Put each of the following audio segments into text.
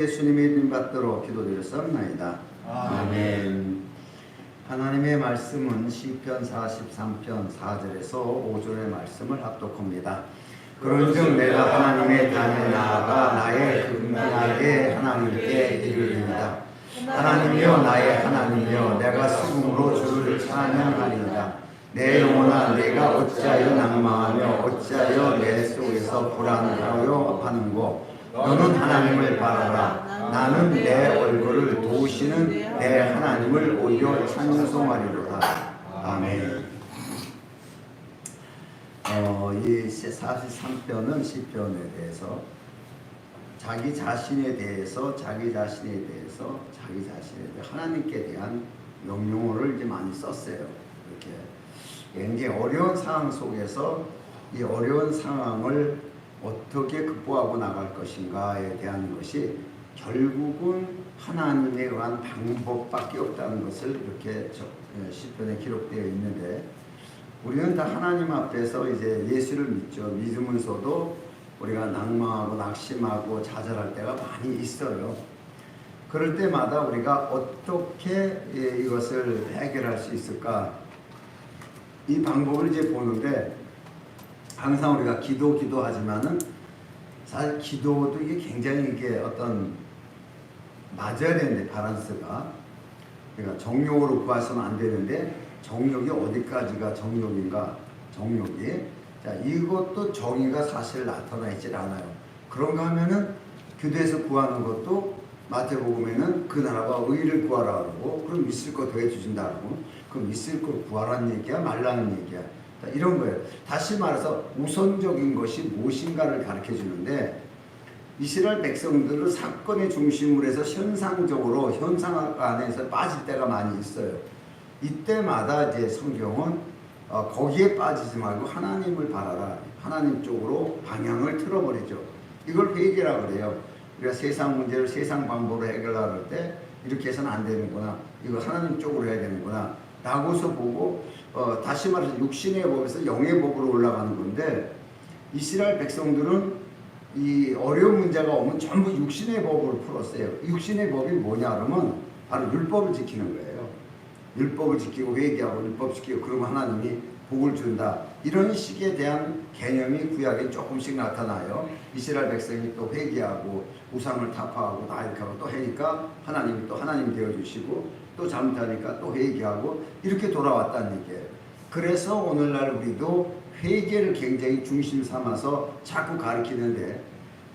예수님의 이름 받도록 기도드렸사옵나이다. 아멘. 하나님의 말씀은 시편 43편 4절에서 5절의 말씀을 합독합니다. 그런즉 내가 하나님의 단에 나아가 나의 극명하게 하나님께 이르리이다. 하나님이여 나의 하나님이여 내가 수금으로 주를 찬양하리이다. 내 영혼아 내가 어찌하여 낭망하며 어찌하여 내 속에서 불안하여 하는고 너는 하나님을 바라라. 나는 내 얼굴을 도우시는 내 하나님을 오히려 찬송하리로다. 아멘. 이 43편은 시편에 대해서 자기 자신에 대해서 하나님께 대한 명령어를 이제 많이 썼어요. 이렇게 굉장히 어려운 상황 속에서 이 어려운 상황을 어떻게 극복하고 나갈 것인가에 대한 것이 결국은 하나님에 의한 방법밖에 없다는 것을 이렇게 시편에 기록되어 있는데, 우리는 다 하나님 앞에서 이제 예수를 믿죠. 믿으면서도 우리가 낭망하고 낙심하고 좌절할 때가 많이 있어요. 그럴 때마다 우리가 어떻게 이것을 해결할 수 있을까? 이 방법을 이제 보는데, 항상 우리가 기도하지만은 사실 기도도 이게 굉장히 이게 어떤 맞아야 되는데, 밸런스가, 그러니까 정욕으로 구해서는 안 되는데 정욕이 어디까지가 정욕인가? 정욕이 자 이것도 정의가 사실 나타나 있질 않아요. 그런가 하면은 기도에서 구하는 것도 마태복음에는 그 나라와 의를 구하라 그러고, 그럼 있을 거 더해 주신다 그러고, 그럼 있을 걸 구하라는 얘기야 말라는 얘기야? 이런 거예요. 다시 말해서 우선적인 것이 무엇인가를 가르쳐 주는데, 이스라엘 백성들을 사건의 중심으로 해서 현상적으로 현상 안에서 빠질 때가 많이 있어요. 이때마다 이제 성경은 거기에 빠지지 말고 하나님을 바라라. 하나님 쪽으로 방향을 틀어버리죠. 이걸 회개라 그래요. 우리가 세상 문제를 세상 방법으로 해결하려 할 때 이렇게 해서는 안 되는구나. 이거 하나님 쪽으로 해야 되는구나. 라고서 보고 다시 말해서 육신의 법에서 영의 법으로 올라가는 건데, 이스라엘 백성들은 이 어려운 문제가 오면 전부 육신의 법으로 풀었어요. 육신의 법이 뭐냐 그러면 바로 율법을 지키는 거예요. 율법을 지키고 회개하고 율법 지키고 그러면 하나님이 복을 준다. 이런 식에 대한 개념이 구약에 조금씩 나타나요. 이스라엘 백성이 또 회개하고 우상을 타파하고 다 이렇게 하고 또 하니까 하나님이 또 하나님 되어주시고, 또 잘못하니까 또 회개하고, 이렇게 돌아왔다는 얘기예요. 그래서 오늘날 우리도 회개를 굉장히 중심 삼아서 자꾸 가르치는데,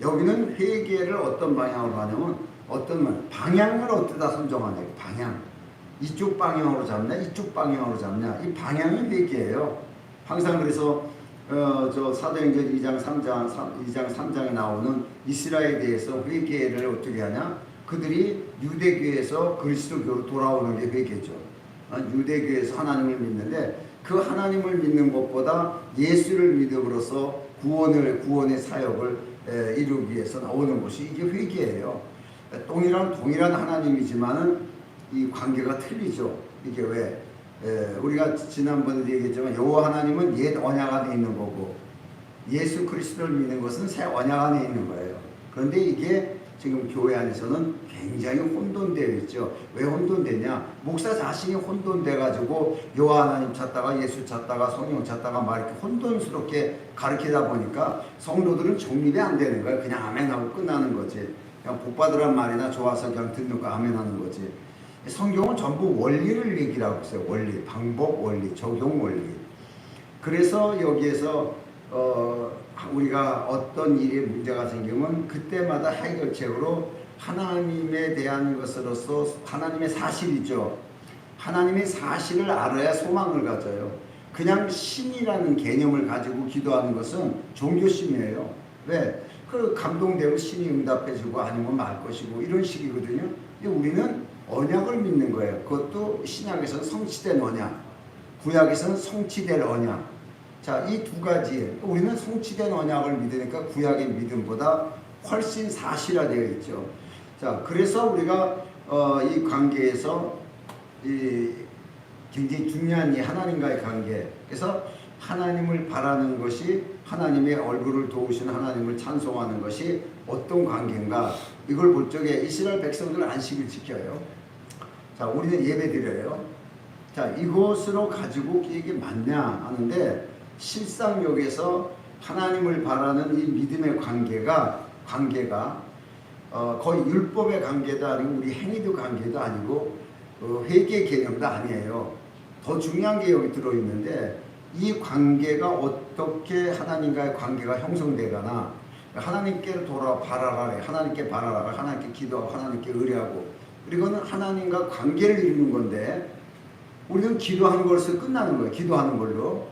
여기는 회개를 어떤 방향으로 하냐면 방향을 어디다 선정하냐. 방향. 이쪽 방향으로 잡냐 이쪽 방향으로 잡냐, 이 방향이 회개예요. 항상 그래서 저 사도행전 2장 3장에 나오는 이스라엘에 대해서 회개를 어떻게 하냐, 그들이 유대교에서 그리스도교로 돌아오는 게 회개죠. 유대교에서 하나님을 믿는데 그 하나님을 믿는 것보다 예수를 믿음으로써 구원의 사역을 이루기 위해서 나오는 것이 이게 회개예요. 동일한 하나님이지만은 이 관계가 틀리죠. 이게 왜? 우리가 지난번에도 얘기했지만 여호와 하나님은 옛 언약 안에 있는 거고, 예수 그리스도를 믿는 것은 새 언약 안에 있는 거예요. 그런데 이게 지금 교회 안에서는 굉장히 혼돈되어 있죠. 왜 혼돈되냐? 목사 자신이 혼돈돼 가지고 여호와 하나님 찾다가 예수 찾다가 성령 찾다가 막 이렇게 혼돈스럽게 가르치다 보니까 성도들은 정립이 안 되는 거예요. 그냥 아멘하고 끝나는 거지. 그냥 복 받으란 말이나 좋아서 그냥 듣는 거 아멘하는 거지. 성경은 전부 원리를 얘기하고 있어요. 원리, 방법 원리, 적용 원리. 그래서 여기에서 우리가 어떤 일에 문제가 생기면 그때마다 해결책으로 하나님에 대한 것으로서 하나님의 사실이죠. 하나님의 사실을 알아야 소망을 가져요. 그냥 신이라는 개념을 가지고 기도하는 것은 종교심이에요. 왜? 그 감동되면 신이 응답해주고 아니면 말 것이고 이런 식이거든요. 근데 우리는 언약을 믿는 거예요. 그것도 신약에서는 성취된 언약, 구약에서는 성취될 언약. 자, 이 두 가지, 우리는 성취된 언약을 믿으니까 구약의 믿음보다 훨씬 사실화되어 있죠. 자, 그래서 우리가 이 관계에서 굉장히 중요한 이 하나님과의 관계, 그래서 하나님을 바라는 것이, 하나님의 얼굴을 도우시는 하나님을 찬송하는 것이 어떤 관계인가? 이걸 볼 적에 이스라엘 백성들은 안식을 지켜요. 자, 우리는 예배 드려요. 자, 이것으로 가지고 이게 맞냐 하는데 실상역에서 하나님을 바라는 이 믿음의 관계가 거의 율법의 관계도 아니고 우리 행위도 관계도 아니고 회개 개념도 아니에요. 더 중요한 게 여기 들어있는데 이 관계가 어떻게 하나님과의 관계가 형성되거나 하나님께 돌아 바라라, 하나님께 바라라, 하나님께 기도하고 하나님께 의뢰하고 그리고는 하나님과 관계를 이루는 건데 우리는 기도하는 걸로 끝나는 거예요. 기도하는 걸로.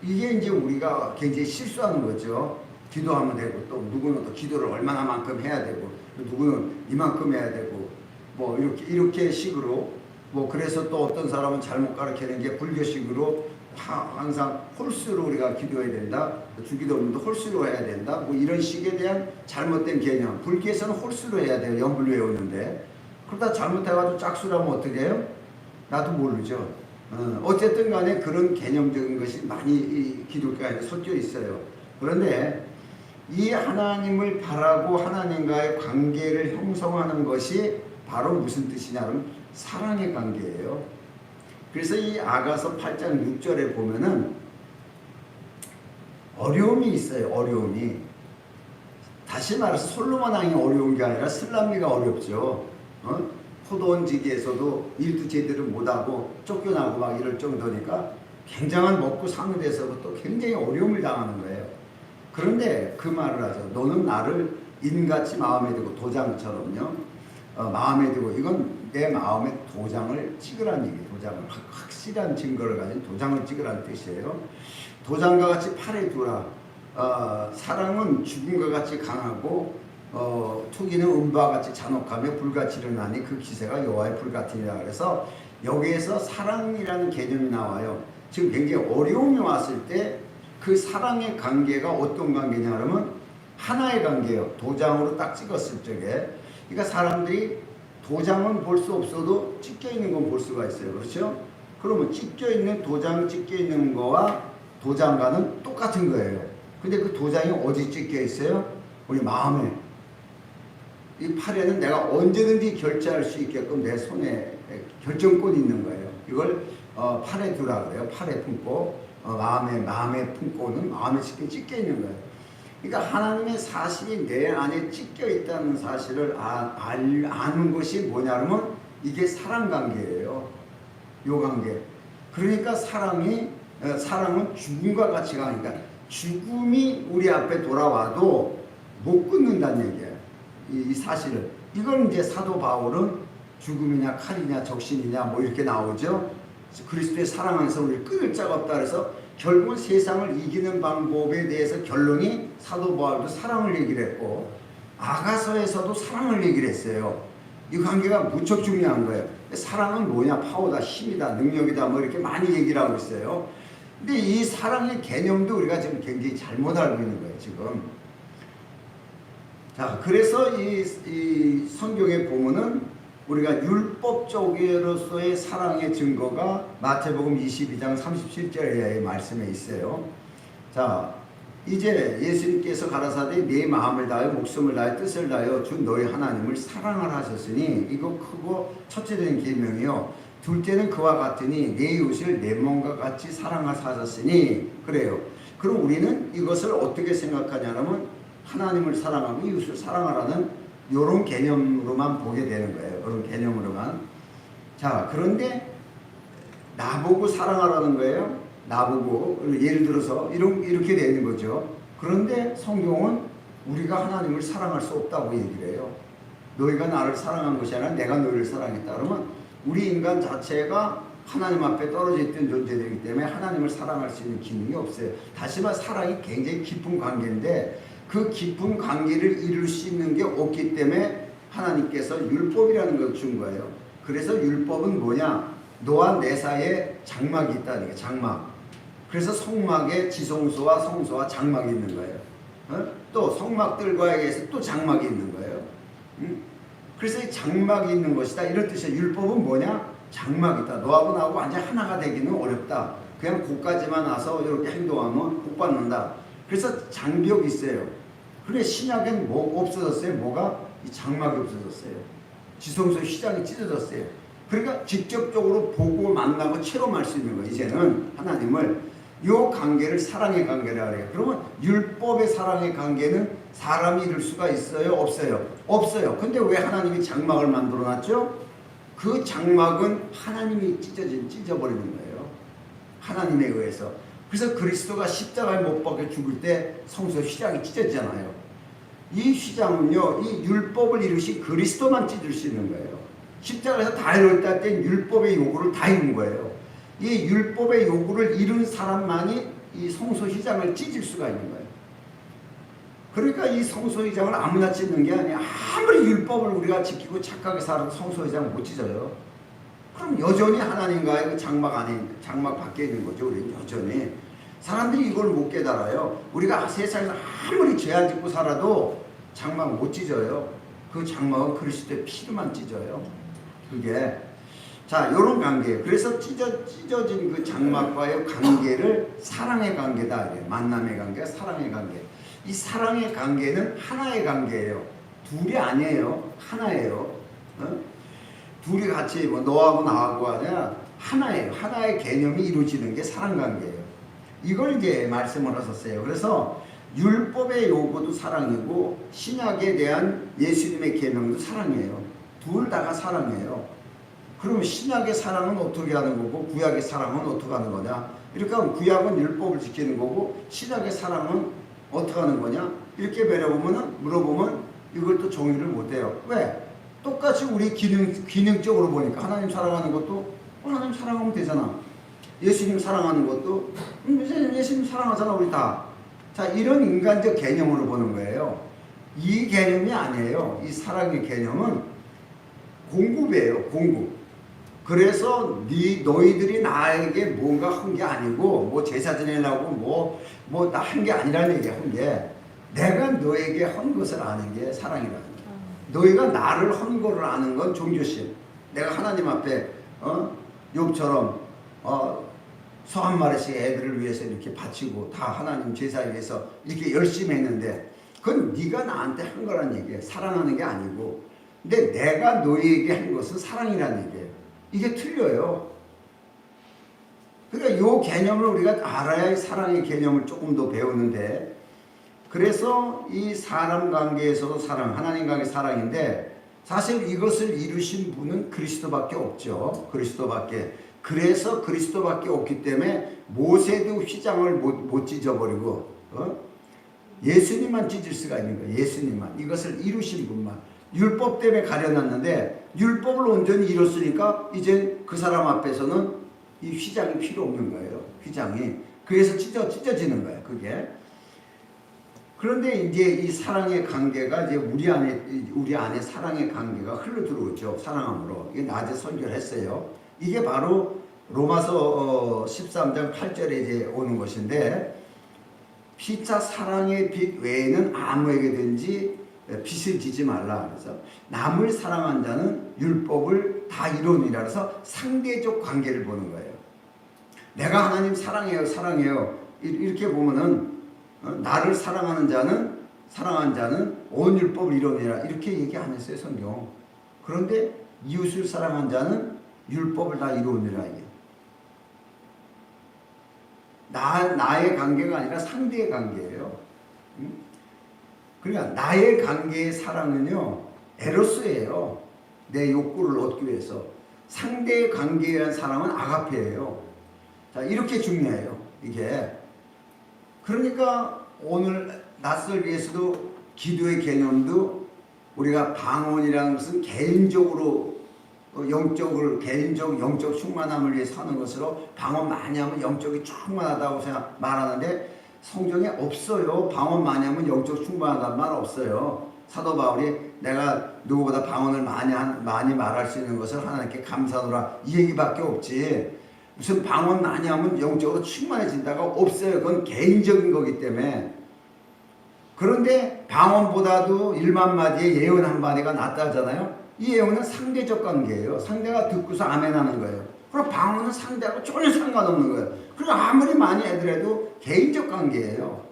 이게 이제 우리가 굉장히 실수하는 거죠. 기도하면 되고 또 누구는 또 기도를 얼마나만큼 해야 되고 누구는 이만큼 해야 되고 뭐 이렇게 식으로 뭐 그래서 또 어떤 사람은 잘못 가르치는 게 불교식으로 항상 홀수로 우리가 기도해야 된다. 주기도 없는데 홀수로 해야 된다. 뭐 이런 식에 대한 잘못된 개념. 불교에서는 홀수로 해야 돼요. 연불 외우는데. 그러다 잘못해가지고 짝수라면 어떻게 해요? 나도 모르죠. 어쨌든 간에 그런 개념적인 것이 많이 이 기독교 안에 섞여 있어요. 그런데 이 하나님을 바라고 하나님과의 관계를 형성하는 것이 바로 무슨 뜻이냐면 사랑의 관계예요. 그래서 이 아가서 8장 6절에 보면은 어려움이 있어요. 어려움이. 다시 말해서 솔로몬 왕이 어려운 게 아니라 슬람미가 어렵죠. 포도원지기에서도 일도 제대로 못하고 쫓겨나고 막 이럴 정도니까 굉장한 먹고 사는 데서부터 굉장히 어려움을 당하는 거예요. 그런데 그 말을 하죠. 너는 나를 인같이 마음에 두고 도장처럼요. 마음에 두고 이건 내 마음에 도장을 찍으라는 얘기예요. 도장을 확실한 증거를 가진 도장을 찍으라는 뜻이에요. 도장과 같이 팔에 두라. 사랑은 죽음과 같이 강하고 투기는 음바와 같이 잔혹하며 불같이 일어나니 그 기세가 여호와의 불같으니라. 그래서 여기에서 사랑이라는 개념이 나와요. 지금 굉장히 어려움이 왔을 때 그 사랑의 관계가 어떤 관계냐 하면 하나의 관계예요. 도장으로 딱 찍었을 적에. 그러니까 사람들이 도장은 볼 수 없어도 찍혀 있는 건 볼 수가 있어요. 그렇죠? 그러면 찍혀 있는 도장 찍혀 있는 거와 도장과는 똑같은 거예요. 근데 그 도장이 어디 찍혀 있어요? 우리 마음에. 이 팔에는 내가 언제든지 결제할 수 있게끔 내 손에 결정권이 있는 거예요. 이걸 팔에 두라 그래요. 팔에 품고 마음에 품고는 마음에 찍혀 있는 거예요. 그러니까 하나님의 사실이 내 안에 찍혀 있다는 사실을 아는 것이 뭐냐면 이게 사랑 관계예요. 요 관계. 그러니까 사랑은 죽음과 같이 가니까 죽음이 우리 앞에 돌아와도 못 끊는다는 얘기예요. 이 사실을. 이걸 이제 사도 바울은 죽음이냐 칼이냐 적신이냐 뭐 이렇게 나오죠. 그리스도의 사랑 안에서 우리를 끊을 자가 없다 그래서 결국은 세상을 이기는 방법에 대해서 결론이 사도 바울도 사랑을 얘기를 했고 아가서에서도 사랑을 얘기를 했어요. 이 관계가 무척 중요한 거예요. 사랑은 뭐냐? 파워다, 힘이다, 능력이다 뭐 이렇게 많이 얘기를 하고 있어요. 근데 이 사랑의 개념도 우리가 지금 굉장히 잘못 알고 있는 거예요. 지금. 자, 그래서 이 성경에 보면은 우리가 율법적으로서의 사랑의 증거가 마태복음 22장 37절의 말씀에 있어요. 자, 이제 예수님께서 가라사대 내 마음을 다하여 목숨을 다하여 뜻을 다하여 주 너희 하나님을 사랑하라 하셨으니 이거 크고 첫째 된 계명이요. 둘째는 그와 같으니 내 이웃을 내 몸과 같이 사랑하사 하셨으니 그래요. 그럼 우리는 이것을 어떻게 생각하냐면 하나님을 사랑하고 이웃을 사랑하라는 이런 개념으로만 보게 되는 거예요. 그런 개념으로만. 자, 그런데 나보고 사랑하라는 거예요. 나보고 예를 들어서 이렇게 되는 거죠. 그런데 성경은 우리가 하나님을 사랑할 수 없다고 얘기를 해요. 너희가 나를 사랑한 것이 아니라 내가 너희를 사랑했다. 그러면 우리 인간 자체가 하나님 앞에 떨어져 있던 존재들이기 때문에 하나님을 사랑할 수 있는 기능이 없어요. 다시 말해 사랑이 굉장히 깊은 관계인데 그 깊은 관계를 이룰 수 있는 게 없기 때문에 하나님께서 율법이라는 걸 준 거예요. 그래서 율법은 뭐냐? 너와 내 사이에 장막이 있다는 게 장막. 그래서 성막에 지성소와 성소와 장막이 있는 거예요. 또 성막들과에 의해서 또 장막이 있는 거예요. 그래서 이 장막이 있는 것이다. 이런 뜻이에요. 율법은 뭐냐? 장막이다. 너하고 나하고 완전 하나가 되기는 어렵다. 그냥 고까지만 와서 이렇게 행동하면 복 받는다. 그래서 장벽이 있어요. 그래 신약엔 뭐 없어졌어요? 뭐가? 이 장막이 없어졌어요. 지성소 휘장이 찢어졌어요. 그러니까 직접적으로 보고 만나고 체험할 수 있는 거예요. 이제는 하나님을 요 관계를 사랑의 관계라 그래요. 그러면 율법의 사랑의 관계는 사람이 이룰 수가 있어요? 없어요? 없어요. 근데 왜 하나님이 장막을 만들어 놨죠? 그 장막은 하나님이 찢어버리는 거예요. 하나님에 의해서. 그래서 그리스도가 십자가에 못 박혀 죽을 때 성소 휘장이 찢어지잖아요. 이 휘장은요, 이 율법을 이루신 그리스도만 찢을 수 있는 거예요. 십자가에서 다 이룰 때 율법의 요구를 다 이룬 거예요. 이 율법의 요구를 이룬 사람만이 이 성소 휘장을 찢을 수가 있는 거예요. 그러니까 이 성소 휘장을 아무나 찢는 게 아니야. 아무리 율법을 우리가 지키고 착하게 살아도 성소 휘장을 못 찢어요. 그럼 여전히 하나님과의 그 장막 안에, 장막 밖에 있는 거죠. 우리는 여전히. 사람들이 이걸 못 깨달아요. 우리가 세상에서 아무리 죄 안 짓고 살아도 장막 못 찢어요. 그 장막은 그리스도의 피로만 찢어요. 그게. 자, 이런 관계예요. 그래서 찢어진 그 장막과의 관계를 사랑의 관계다. 만남의 관계, 사랑의 관계. 이 사랑의 관계는 하나의 관계예요. 둘이 아니에요. 하나예요. 둘이 같이 뭐 너하고 나하고 아니라 하나예요. 하나의 개념이 이루어지는 게 사랑 관계예요. 이걸 이제 말씀을 하셨어요. 그래서 율법의 요구도 사랑이고 신약에 대한 예수님의 계명도 사랑이에요. 둘 다가 사랑이에요. 그럼 신약의 사랑은 어떻게 하는 거고 구약의 사랑은 어떻게 하는 거냐? 그러니까 구약은 율법을 지키는 거고 신약의 사랑은 어떻게 하는 거냐? 이렇게 물어보면 이걸 또 정의를 못해요. 왜? 똑같이 우리 기능적으로 보니까 하나님 사랑하는 것도 하나님 사랑하면 되잖아. 예수님 사랑하는 것도 예수님 사랑하잖아 우리 다. 자, 이런 인간적 개념으로 보는 거예요. 이 개념이 아니에요. 이 사랑의 개념은 공급이에요. 공급. 그래서 너희들이 나에게 뭔가 한 게 아니고 뭐 제사 지내려고 뭐 나 한 게 아니라는 얘기야. 한 게 내가 너에게 한 것을 아는 게 사랑이라는 거야. 너희가 나를 한 거를 아는 건 종교심. 내가 하나님 앞에 욥처럼 소 한 마리씩 애들을 위해서 이렇게 바치고 다 하나님 제사에 위해서 이렇게 열심히 했는데 그건 네가 나한테 한 거란 얘기예요. 사랑하는 게 아니고. 근데 내가 너희에게 한 것은 사랑이라는 얘기예요. 이게 틀려요. 그러니까 이 개념을 우리가 알아야 사랑의 개념을 조금 더 배우는데 그래서 이 사람 관계에서도 사랑, 하나님 관계 사랑인데 사실 이것을 이루신 분은 그리스도밖에 없죠. 그리스도밖에. 그래서 그리스도밖에 없기 때문에 모세도 휘장을 못 찢어버리고 예수님만 찢을 수가 있는 거예요. 예수님만. 이것을 이루신 분만. 율법 때문에 가려놨는데 율법을 온전히 이뤘으니까 이제 그 사람 앞에서는 이 휘장이 필요 없는 거예요. 휘장이. 그래서 찢어지는 거예요. 그게. 그런데 이제 이 사랑의 관계가 이제 우리 안에 사랑의 관계가 흘러 들어오죠. 사랑함으로. 이게 낮에 설교를 했어요. 이게 바로 로마서 13장 8절에 이제 오는 것인데 피차 사랑의 빛 외에는 아무에게든지 빚을 지지 말라. 그래서 남을 사랑한 자는 율법을 다 이루니라. 그래서 상대적 관계를 보는 거예요. 내가 하나님 사랑해요. 이렇게 보면은 나를 사랑한 자는 온 율법을 이루니라. 이렇게 얘기 안 했어요, 성경. 그런데 이웃을 사랑한 자는 율법을 다 이루니라. 이게. 나의 관계가 아니라 상대의 관계예요. 그러니까 나의 관계의 사랑은요 에로스예요. 내 욕구를 얻기 위해서. 상대의 관계에 대한 사랑은 아가페예요. 자, 이렇게 중요해요. 이게. 그러니까 오늘 낯설기에서도 기도의 개념도 우리가 방언이라는 것은 개인적 영적 충만함을 위해서 하는 것으로 방언 많이 하면 영적이 충만하다고 말하는데 성경에 없어요. 방언 많이 하면 영적 충만하다는 말 없어요. 사도 바울이 내가 누구보다 방언을 많이 말할 수 있는 것을 하나님께 감사하노라 이 얘기밖에 없지. 무슨 방언 많이 하면 영적으로 충만해진다가 없어요. 그건 개인적인 거기 때문에. 그런데 방언보다도 1만 마디에 예언 한 마디가 낫다 하잖아요. 이 예언은 상대적 관계예요. 상대가 듣고서 아멘 하는 거예요. 그럼 방언은 상대하고 전혀 상관없는 거예요. 그리고 아무리 많이 애들해도 개인적 관계예요.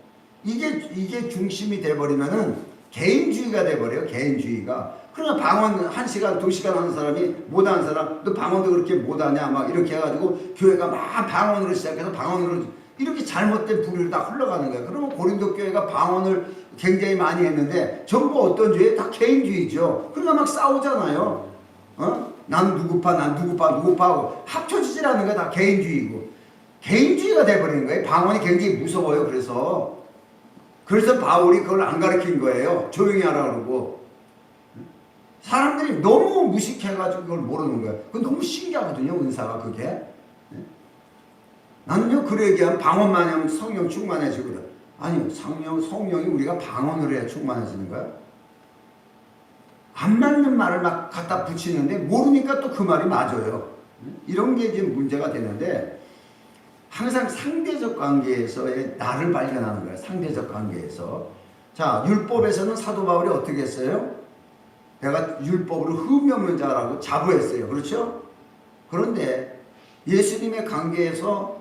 이게 중심이 돼버리면은 개인주의가 돼버려요. 개인주의가. 그러나 방언 1시간 2시간 하는 사람이 못하는 사람, 너 방언도 그렇게 못하냐 막 이렇게 해가지고 교회가 막 방언으로 시작해서 방언으로 이렇게 잘못된 부류로 다 흘러가는 거예요. 그러면 고린도 교회가 방언을 굉장히 많이 했는데 전부 어떤 주의에 다 개인주의죠. 그러니까 막 싸우잖아요. 난 누구파 하고 합쳐지질 않는 게 다 개인주의고, 개인주의가 돼버리는 거예요. 방언이 굉장히 무서워요. 그래서 바울이 그걸 안 가르친 거예요. 조용히 하라 그러고. 사람들이 너무 무식해가지고 그걸 모르는 거예요. 그건 너무 신기하거든요. 은사가 그게. 나는요, 그래 얘기하면 방언만 하면 성령 충만해지고 그래. 아니요, 성령이 우리가 방언을 해야 충만해지는 거야. 안 맞는 말을 막 갖다 붙이는데 모르니까 또 그 말이 맞아요. 이런 게 이제 문제가 되는데, 항상 상대적 관계에서의 나를 발견하는 거예요. 상대적 관계에서. 자, 율법에서는 사도 바울이 어떻게 했어요? 내가 율법으로 흠이 없는 자라고 자부했어요. 그렇죠? 그런데 예수님의 관계에서,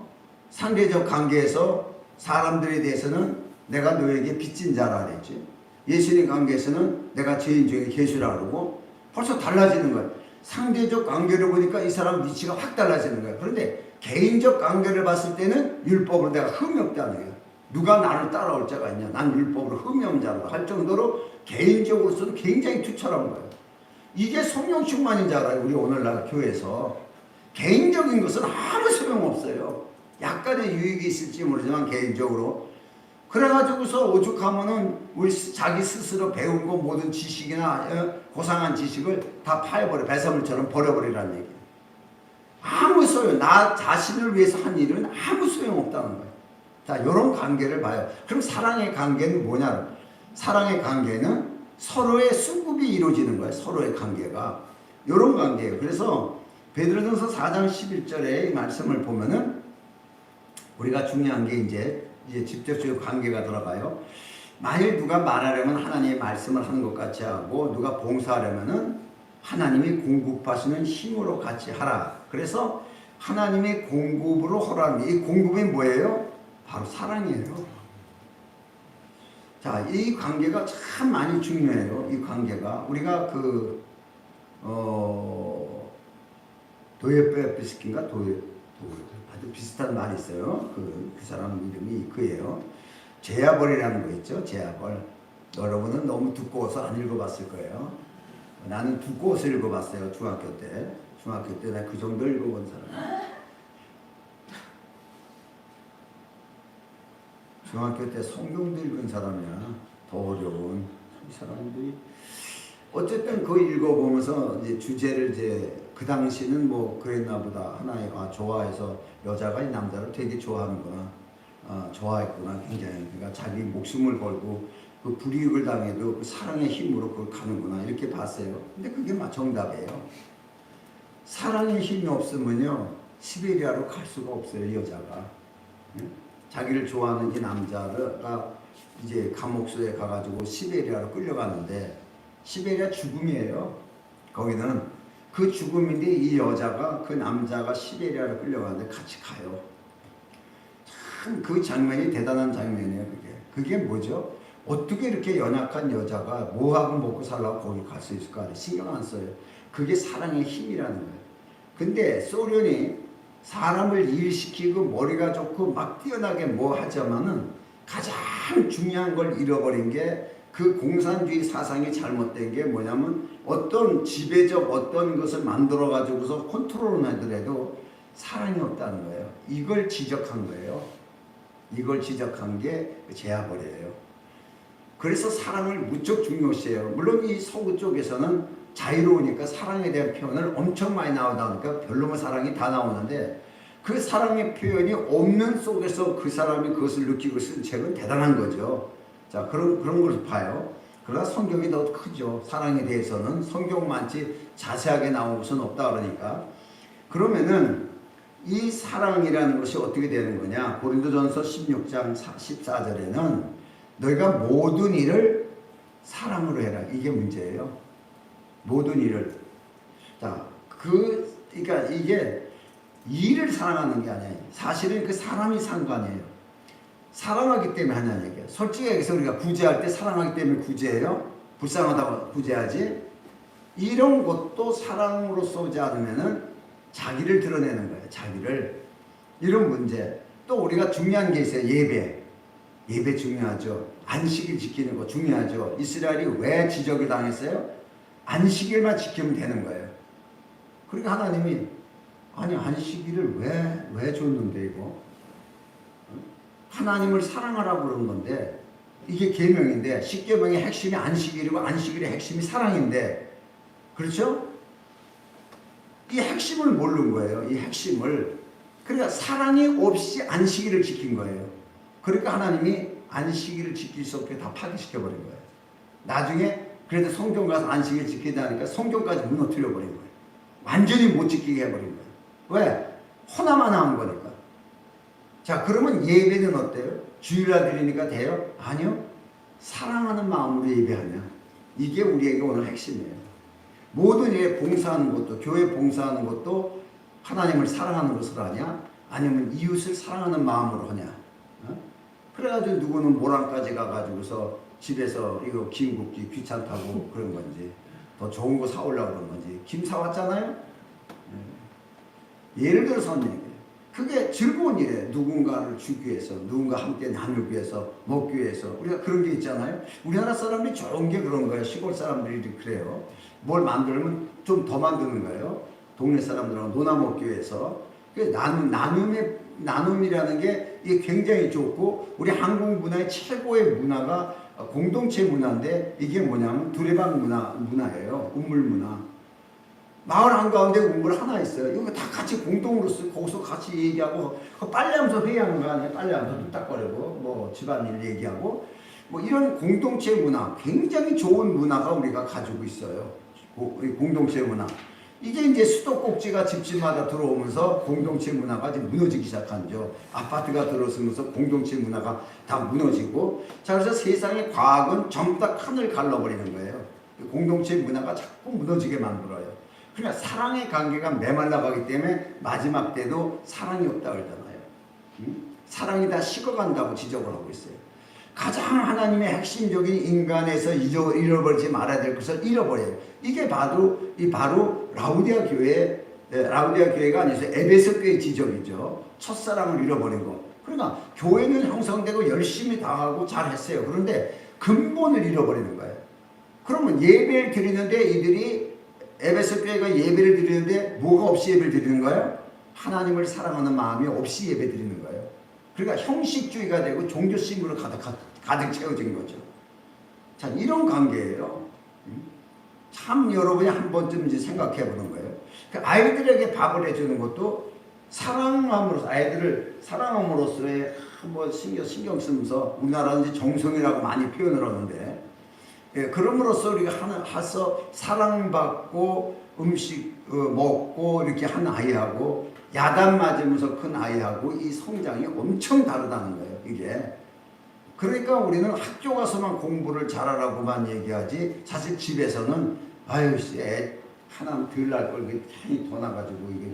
상대적 관계에서 사람들에 대해서는 내가 너에게 빚진 자라 그랬지. 예수님 관계에서는 내가 죄인 중에 계수라 그러고, 벌써 달라지는 거예요. 상대적 관계를 보니까 이 사람 위치가 확 달라지는 거예요. 그런데 개인적 관계를 봤을 때는 율법으로 내가 흠이 없다는 거예요. 누가 나를 따라올 자가 있냐. 난 율법으로 흠이 없는 자라고 할 정도로 개인적으로서는 굉장히 투철한 거예요. 이게 성령 충만인 자라요. 우리 오늘날 교회에서. 개인적인 것은 아무 소용없어요. 약간의 유익이 있을지 모르지만 개인적으로. 그래가지고서 오죽하면은 우리 자기 스스로 배운 거 모든 지식이나 고상한 지식을 다 파해버려. 배설물처럼 버려버리라는 얘기예요. 아무 소용, 나 자신을 위해서 한 일은 아무 소용없다는 거예요. 자, 이런 관계를 봐요. 그럼 사랑의 관계는 뭐냐? 사랑의 관계는 서로의 수급이 이루어지는 거예요. 서로의 관계가. 이런 관계예요. 그래서 베드로전서 4장 11절의 말씀을 보면은 우리가 중요한 게 이제 직접적인 관계가 들어가요. 만일 누가 말하려면 하나님의 말씀을 하는 것 같이 하고, 누가 봉사하려면은 하나님이 공급하시는 힘으로 같이 하라. 그래서 하나님의 공급으로 하라는, 이 공급이 뭐예요? 바로 사랑이에요. 자, 이 관계가 참 많이 중요해요. 이 관계가. 우리가 도예페피스킨가 아주 비슷한 말이 있어요. 그 사람 이름이 그예요. 제야벌이라는 거 있죠. 제야벌. 여러분은 너무 두꺼워서 안 읽어봤을 거예요. 나는 두꺼워서 읽어봤어요. 중학교 때 내가 그 정도 읽어본 사람. 중학교 때 성경도 읽은 사람이야. 더 어려운 이 사람들이. 어쨌든 그거 읽어보면서 이제 주제를 그 당시는 뭐 그랬나 보다. 하나의 좋아해서 여자가 이 남자를 되게 좋아하는구나. 좋아했구나. 굉장히. 그러니까 자기 목숨을 걸고 그 불이익을 당해도 그 사랑의 힘으로 그걸 가는구나. 이렇게 봤어요. 근데 그게 정답이에요. 사랑의 힘이 없으면요, 시베리아로 갈 수가 없어요. 이 여자가. 자기를 좋아하는 이 남자가 이제 감옥소에 가가지고 시베리아로 끌려가는데, 시베리아 죽음이에요. 거기는 그 죽음인데 이 여자가, 그 남자가 시베리아로 끌려가는데 같이 가요. 참 그 장면이 대단한 장면이에요. 그게 뭐죠? 어떻게 이렇게 연약한 여자가 뭐하고 먹고 살라고 거기 갈 수 있을까? 신경 안 써요. 그게 사랑의 힘이라는 거예요. 근데 소련이 사람을 일시키고 머리가 좋고 막 뛰어나게 뭐 하자마는 가장 중요한 걸 잃어버린 게, 그 공산주의 사상이 잘못된 게 뭐냐면, 어떤 지배적 어떤 것을 만들어 가지고서 컨트롤을 하더라도 사랑이 없다는 거예요. 이걸 지적한 거예요. 이걸 지적한 게 제야벌이에요. 그래서 사랑을 무척 중요시해요. 물론 이 서구 쪽에서는 자유로우니까 사랑에 대한 표현을 엄청 많이 나오다 보니까 별로면 사랑이 다 나오는데, 그 사랑의 표현이 없는 속에서 그 사람이 그것을 느끼고 쓴 책은 대단한 거죠. 자, 그런 걸 봐요. 그러나 성경이 더 크죠. 사랑에 대해서는 성경만치 자세하게 나온 것은 없다 그러니까. 그러면은 이 사랑이라는 것이 어떻게 되는 거냐? 고린도전서 16장 14절에는 너희가 모든 일을 사랑으로 해라. 이게 문제예요. 모든 일을. 자, 그러니까 이게 일을 사랑하는 게 아니에요. 사실은 그 사람이 상관이에요. 사랑하기 때문에 하냐는 얘기예요. 솔직히 얘기해서 우리가 구제할 때 사랑하기 때문에 구제해요? 불쌍하다고 구제하지? 이런 것도 사랑으로 쏘지 않으면은 자기를 드러내는 거예요. 자기를. 이런 문제. 또 우리가 중요한 게 있어요. 예배. 예배 중요하죠. 안식일 지키는 거 중요하죠. 이스라엘이 왜 지적을 당했어요? 안식일만 지키면 되는 거예요. 그러니까 하나님이 아니 안식일을 왜 줬는데 이거? 하나님을 사랑하라고 그러는 건데 이게 계명인데 10계명의 핵심이 안식일이고 안식일의 핵심이 사랑인데 그렇죠? 이 핵심을 모르는 거예요. 이 핵심을. 그러니까 사랑이 없이 안식일을 지킨 거예요. 그러니까 하나님이 안식일을 지킬 수 없게 다 파괴시켜버린 거예요. 나중에 그래도 성경 가서 안식일 지키다니까 성경까지 무너뜨려 버린 거예요. 완전히 못 지키게 해버린 거예요. 왜? 허나마나 거니까. 자, 그러면 예배는 어때요? 주일날 드리니까 돼요? 아니요. 사랑하는 마음으로 예배하냐. 이게 우리에게 오늘 핵심이에요. 모든 일 봉사하는 것도, 교회 봉사하는 것도 하나님을 사랑하는 것으로 하냐? 아니면 이웃을 사랑하는 마음으로 하냐? 그래가지고 누구는 모란까지 가가지고서 집에서 이거 김 굽기 귀찮다고 그런 건지, 더 좋은 거 사오려고 그런 건지, 김 사왔잖아요? 예를 들어서는 그게 즐거운 일이에요. 누군가를 주기 위해서, 누군가 함께 나누기 위해서, 먹기 위해서. 우리가 그런 게 있잖아요. 우리나라 사람들이 좋은 게 그런 거예요. 시골 사람들이 그래요. 뭘 만들면 좀 더 만드는 거예요. 동네 사람들하고 놀아 먹기 위해서. 나눔이라는 게 이게 굉장히 좋고, 우리 한국 문화의 최고의 문화가 공동체 문화인데, 이게 뭐냐면 두레방 문화예요. 우물 문화. 마을 한가운데 우물 하나 있어요. 이거 다 같이 공동으로 쓰고 거기서 같이 얘기하고 빨래하면서 회의하는 거 아니에요. 빨래하면서 뚝딱거리고 뭐 집안일 얘기하고 뭐 이런 공동체 문화, 굉장히 좋은 문화가 우리가 가지고 있어요. 공동체 문화. 이게 이제 수도꼭지가 집집마다 들어오면서 공동체 문화가 이제 무너지기 시작한 죠. 아파트가 들어서면서 공동체 문화가 다 무너지고, 자, 그래서 세상의 과학은 전부 다 칸을 갈라버리는 거예요. 공동체 문화가 자꾸 무너지게 만들어요. 그러니까 사랑의 관계가 메말라가기 때문에 마지막 때도 사랑이 없다 그러잖아요. 사랑이 다 식어간다고 지적을 하고 있어요. 가장 하나님의 핵심적인 인간에서 잃어버리지 말아야 될 것을 잃어버려요. 이게 바로 라우디아 교회가 아니어서 에베소 교회 지적이죠. 첫사랑을 잃어버리고. 그러니까 교회는 형성되고 열심히 당하고 잘했어요. 그런데 근본을 잃어버리는 거예요. 그러면 예배를 드리는데 이들이 에베소 교회가 예배를 드리는데 뭐가 없이 예배를 드리는 거예요? 하나님을 사랑하는 마음이 없이 예배 드리는 거예요. 그러니까 형식주의가 되고 종교심으로 가득 채워진 거죠. 자, 이런 관계예요. 참 여러분이 한 번쯤 이제 생각해 보는 거예요. 아이들에게 밥을 해주는 것도 사랑함으로써, 아이들을 사랑함으로써의 뭐 신경 쓰면서, 우리나라는 이제 정성이라고 많이 표현을 하는데, 예, 그럼으로써 우리가 하서 사랑받고 음식 먹고 이렇게 한 아이하고 야단 맞으면서 큰 아이하고 이 성장이 엄청 다르다는 거예요. 이게. 그러니까 우리는 학교 가서만 공부를 잘하라고만 얘기하지, 사실 집에서는 아유 애 하나 덜 날 걸 괜히 더 나가지고 이게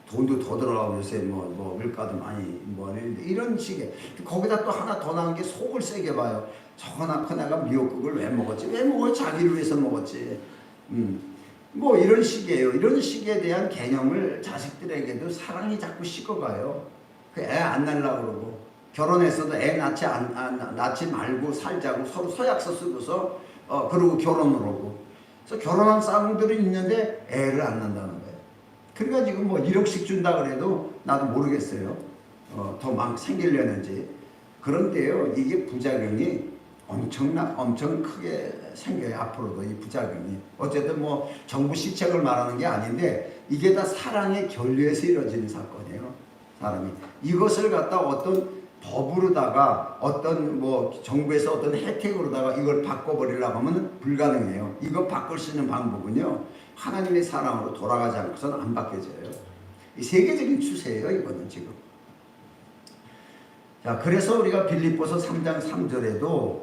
돈도 더 들어가고 요새 뭐 물가도 많이 뭐 이런 식의, 거기다 또 하나 더 나은 게 속을 세게 봐요. 저거 낳고 내가 미역국을 왜 먹었지? 왜 먹어요? 자기를 위해서 먹었지. 뭐 이런 식이에요. 이런 식에 대한 개념을 자식들에게도 사랑이 자꾸 식어가요. 애 안 낳으려고 그러고, 결혼했어도 애 낳지 말고 살자고 서로 서약서 쓰고서 그러고 결혼을 하고, 그래서 결혼한 쌍둥이들이 있는데 애를 안 낳는다는 거예요. 그러니까 지금 뭐 1억씩 준다 그래도 나도 모르겠어요. 더 막 생기려는지. 그런데요, 이게 부작용이 엄청 크게 생겨요. 앞으로도 이 부작용이. 어쨌든 뭐 정부 시책을 말하는 게 아닌데, 이게 다 사랑의 결례에서 이루어지는 사건이에요. 사람이 이것을 갖다 어떤 법으로다가 어떤 뭐 정부에서 어떤 혜택으로다가 이걸 바꿔버리려고 하면 불가능해요. 이거 바꿀 수 있는 방법은요, 하나님의 사랑으로 돌아가지 않고서는 안 바뀌어져요. 이 세계적인 추세예요, 이거는 지금. 자, 그래서 우리가 빌립보서 3장 3절에도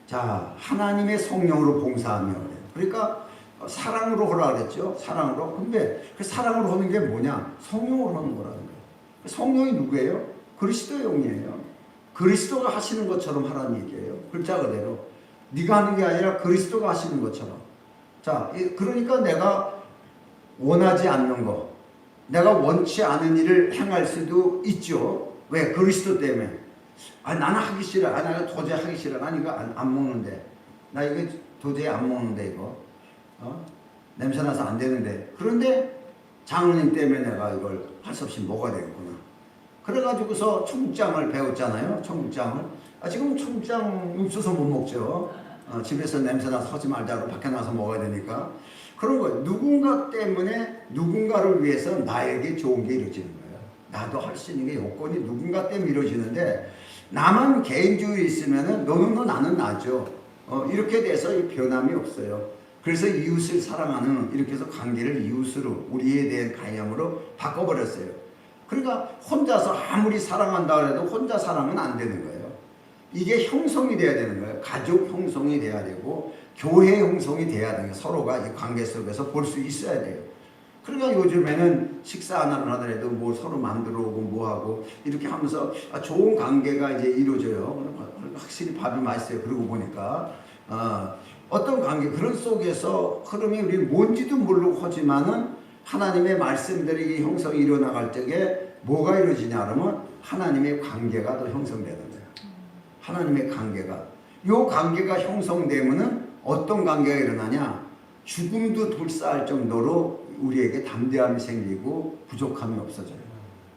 자, 하나님의 성령으로 봉사하며, 그러니까 사랑으로 하라 그랬죠. 사랑으로. 근데 그 사랑으로 하는 게 뭐냐? 성령으로 하는 거라는 거예요. 성령이 누구예요? 그리스도의 영이에요. 그리스도가 하시는 것처럼 하라는 얘기예요. 글자 그대로. 네가 하는 게 아니라 그리스도가 하시는 것처럼. 자, 그러니까 내가 원하지 않는 거, 내가 원치 않은 일을 행할 수도 있죠. 왜? 그리스도 때문에. 아, 나는 하기 싫어. 아, 나는 도저히 하기 싫어. 난 이거 안 먹는데. 나 이거 도저히 안 먹는데, 이거. 냄새나서 안 되는데. 그런데 장로님 때문에 내가 이걸 할 수 없이 먹어야 되겠구나. 그래가지고서 청국장을 배웠잖아요. 청국장을. 지금 청국장 없어서 못 먹죠. 집에서 냄새나서 하지 말자고 밖에 나서 먹어야 되니까. 그런 거예요. 누군가 때문에 누군가를 위해서 나에게 좋은 게 이루어지는 거예요. 나도 할 수 있는 게 요건이 누군가 때문에 이루어지는데 나만 개인주의 있으면은 너는 너 나는 나죠. 이렇게 돼서 이 변함이 없어요. 그래서 이웃을 사랑하는 이렇게 해서 관계를 이웃으로 우리에 대한 개념으로 바꿔버렸어요. 그러니까 혼자서 아무리 사랑한다 해도 혼자 사랑은 안 되는 거예요. 이게 형성이 돼야 되는 거예요. 가족 형성이 돼야 되고 교회 형성이 돼야 되는 거예요. 서로가 이 관계 속에서 볼 수 있어야 돼요. 그러니까 요즘에는 식사 하나를 하더라도 뭐 서로 만들어 오고 뭐하고 이렇게 하면서 좋은 관계가 이제 이루어져요. 확실히 밥이 맛있어요. 그러고 보니까 어떤 관계 그런 속에서 흐름이 우리 뭔지도 모르고 하지만은 하나님의 말씀들이 형성이 일어나갈 적에 뭐가 이루어지냐 그러면 하나님의 관계가 더 형성되는 거예요. 하나님의 관계가. 요 관계가 형성되면은 어떤 관계가 일어나냐? 죽음도 불사할 정도로 우리에게 담대함이 생기고 부족함이 없어져요.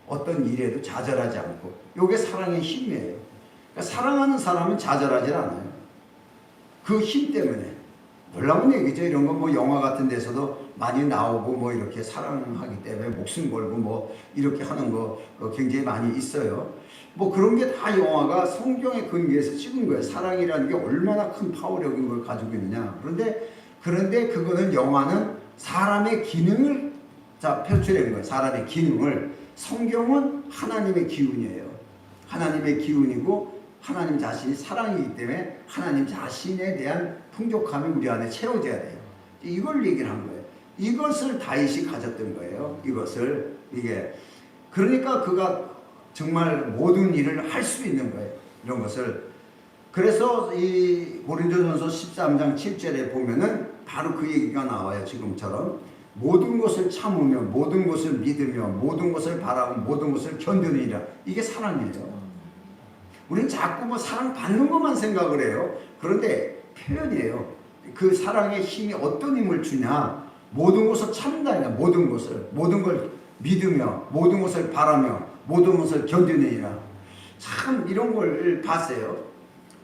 어떤 일에도 좌절하지 않고. 요게 사랑의 힘이에요. 그러니까 사랑하는 사람은 좌절하지 않아요. 그 힘 때문에. 놀라운 얘기죠. 이런 거 뭐 영화 같은 데서도 많이 나오고 뭐 이렇게 사랑하기 때문에 목숨 걸고 뭐 이렇게 하는 거 굉장히 많이 있어요. 뭐 그런 게 다 영화가 성경의 근거에서 찍은 거예요. 사랑이라는 게 얼마나 큰 파워력인 걸 가지고 있느냐. 그런데 그거는 영화는 사람의 기능을 표출한 거예요. 사람의 기능을. 성경은 하나님의 기운이에요. 하나님의 기운이고 하나님 자신이 사랑이기 때문에 하나님 자신에 대한 풍족함이 우리 안에 채워져야 돼요. 이걸 얘기를 한 거예요. 이것을 다윗이 가졌던 거예요. 이게 그러니까 그가 정말 모든 일을 할 수 있는 거예요. 이런 것을. 그래서 이 고린도전서 13장 7절에 보면은 바로 그 얘기가 나와요. 지금처럼 모든 것을 참으며 모든 것을 믿으며 모든 것을 바라고 모든 것을 견디느니라. 이게 사랑이죠. 우리는 자꾸 뭐 사랑 받는 것만 생각을 해요. 그런데 표현이에요. 그 사랑의 힘이 어떤 힘을 주냐. 모든 것을 참는다니까. 모든 걸 믿으며 모든 것을 바라며 모든 것을 견디느니라. 참 이런 걸 봤어요.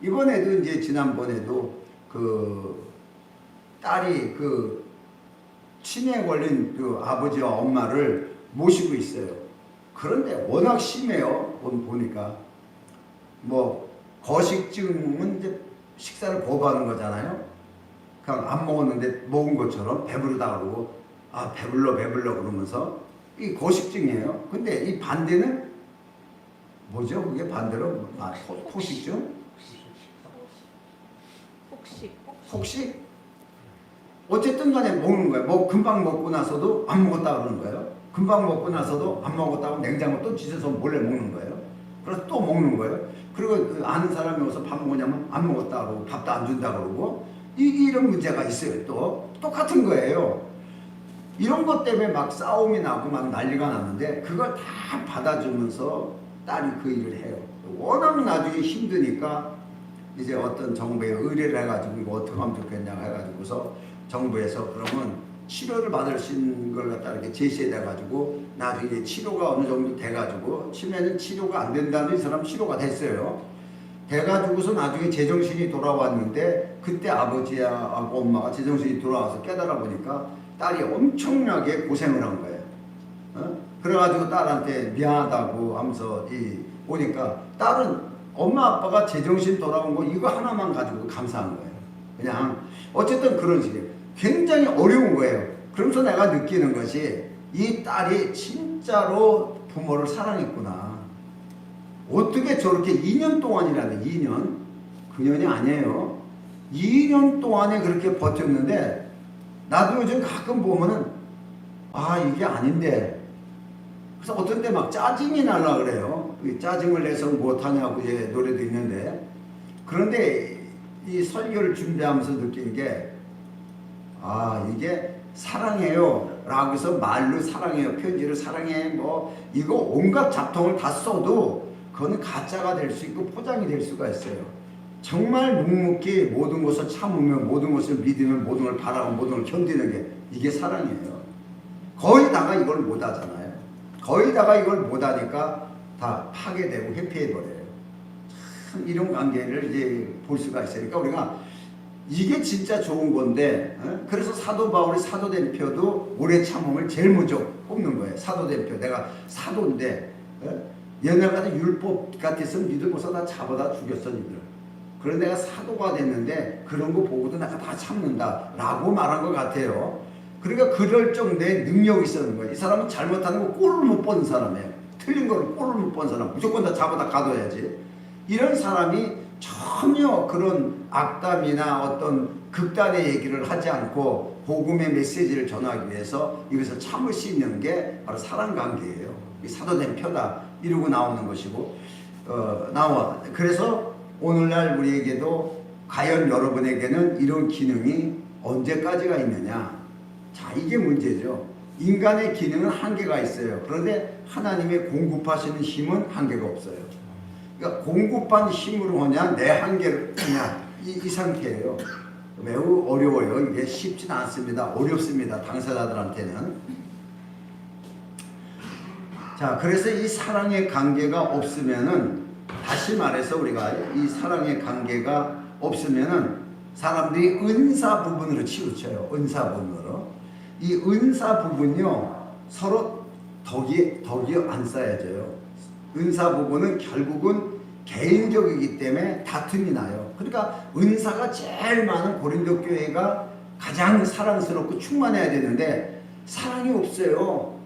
이번에도 이제 지난번에도 그 딸이 그 치매에 걸린 그 아버지와 엄마를 모시고 있어요. 그런데 워낙 심해요. 보니까 뭐 거식증은 이제 식사를 거부하는 거잖아요. 그냥 안 먹었는데 먹은 것처럼 배부르다 그러고 배불러 그러면서 이 거식증이에요. 근데 이 반대는 뭐죠? 그게 반대로 폭식증? 폭식? 어쨌든 간에 먹는 거예요. 뭐 금방 먹고 나서도 안 먹었다 그러는 거예요. 금방 먹고 나서도 안 먹었다고 냉장고 또 찢어서 몰래 먹는 거예요. 그래서 또 먹는 거예요. 그리고 그 아는 사람이 와서 밥 먹냐면 안 먹었다 그러고 밥도 안 준다 그러고 이런 문제가 있어요. 또 똑같은 거예요. 이런 것 때문에 막 싸움이 나고 막 난리가 났는데 그걸 다 받아주면서 딸이 그 일을 해요. 워낙 나중에 힘드니까 이제 어떤 정부에 의뢰를 해가지고 이거 어떻게 하면 좋겠냐 해가지고서 정부에서 그러면 치료를 받을 수 있는 걸 갖다 이렇게 제시해가지고 나중에 치료가 어느 정도 돼가지고 치매는 치료가 안 된다는 이 사람 치료가 됐어요. 돼가지고서 나중에 제정신이 돌아왔는데 그때 아버지하고 엄마가 제정신이 돌아와서 깨달아 보니까 딸이 엄청나게 고생을 한 거예요. 그래가지고 딸한테 미안하다고 하면서 오니까 딸은 엄마 아빠가 제정신 돌아온 거 이거 하나만 가지고 감사한 거예요. 그냥 어쨌든 그런 식이에요. 굉장히 어려운 거예요. 그러면서 내가 느끼는 것이 이 딸이 진짜로 부모를 사랑했구나. 어떻게 저렇게 2년 동안이라는 2년? 그년이 아니에요. 2년 동안에 그렇게 버텼는데 나도 요즘 가끔 보면은 이게 아닌데 그래서 어떤 때 막 짜증이 날라 그래요. 짜증을 내서 못하냐고 이제 노래도 있는데 그런데 이 설교를 준비하면서 느낀 게, 이게 사랑해요 라고 해서 말로 사랑해요, 편지로 사랑해, 뭐 이거 온갖 잡통을 다 써도 그거는 가짜가 될 수 있고 포장이 될 수가 있어요. 정말 묵묵히 모든 것을 참으며 모든 것을 믿으며 모든 걸 바라고 모든 걸 견디는 게 이게 사랑이에요. 거의 다가 이걸 못 하잖아요. 거의 다가 이걸 못 하니까 다 파괴되고 회피해버려요. 참 이런 관계를 이제 볼 수가 있어요. 그러니까 우리가 이게 진짜 좋은 건데, 그래서 사도 바울이 사도된표도 오래 참음을 제일 먼저 뽑는 거예요. 사도된표. 내가 사도인데, 옛날 같은 율법 같았으면 니들 벌써 다 잡아다 죽였어, 니들. 그런데 내가 사도가 됐는데 그런 거 보고도 내가 다 참는다 라고 말한 것 같아요. 그러니까 그럴 정도의 능력이 있었는 거예요. 이 사람은 잘못하는 거 꼴을 못 보는 사람이에요. 틀린 거를 꼴을 못 보는 사람. 무조건 다 잡아다 가둬야지. 이런 사람이 전혀 그런 악담이나 어떤 극단의 얘기를 하지 않고 복음의 메시지를 전하기 위해서 이것을 참을 수 있는 게 바로 사랑 관계예요. 이 사도된 표다 이러고 나오는 것이고, 그래서 오늘날 우리에게도 과연 여러분에게는 이런 기능이 언제까지가 있느냐? 자, 이게 문제죠. 인간의 기능은 한계가 있어요. 그런데 하나님의 공급하시는 힘은 한계가 없어요. 그러니까 공급한 힘으로 하냐 내 한계를 하냐 이 상태예요. 매우 어려워요. 이게 쉽지는 않습니다. 어렵습니다. 당사자들한테는. 자, 그래서 이 사랑의 관계가 없으면은, 다시 말해서 우리가 이 사랑의 관계가 없으면은 사람들이 은사 부분으로 치우쳐요. 은사 부분으로. 이 은사 부분요 서로 덕이 안 쌓여져요. 은사 부분은 결국은 개인적이기 때문에 다툼이 나요. 그러니까 은사가 제일 많은 고린도 교회가 가장 사랑스럽고 충만해야 되는데 사랑이 없어요.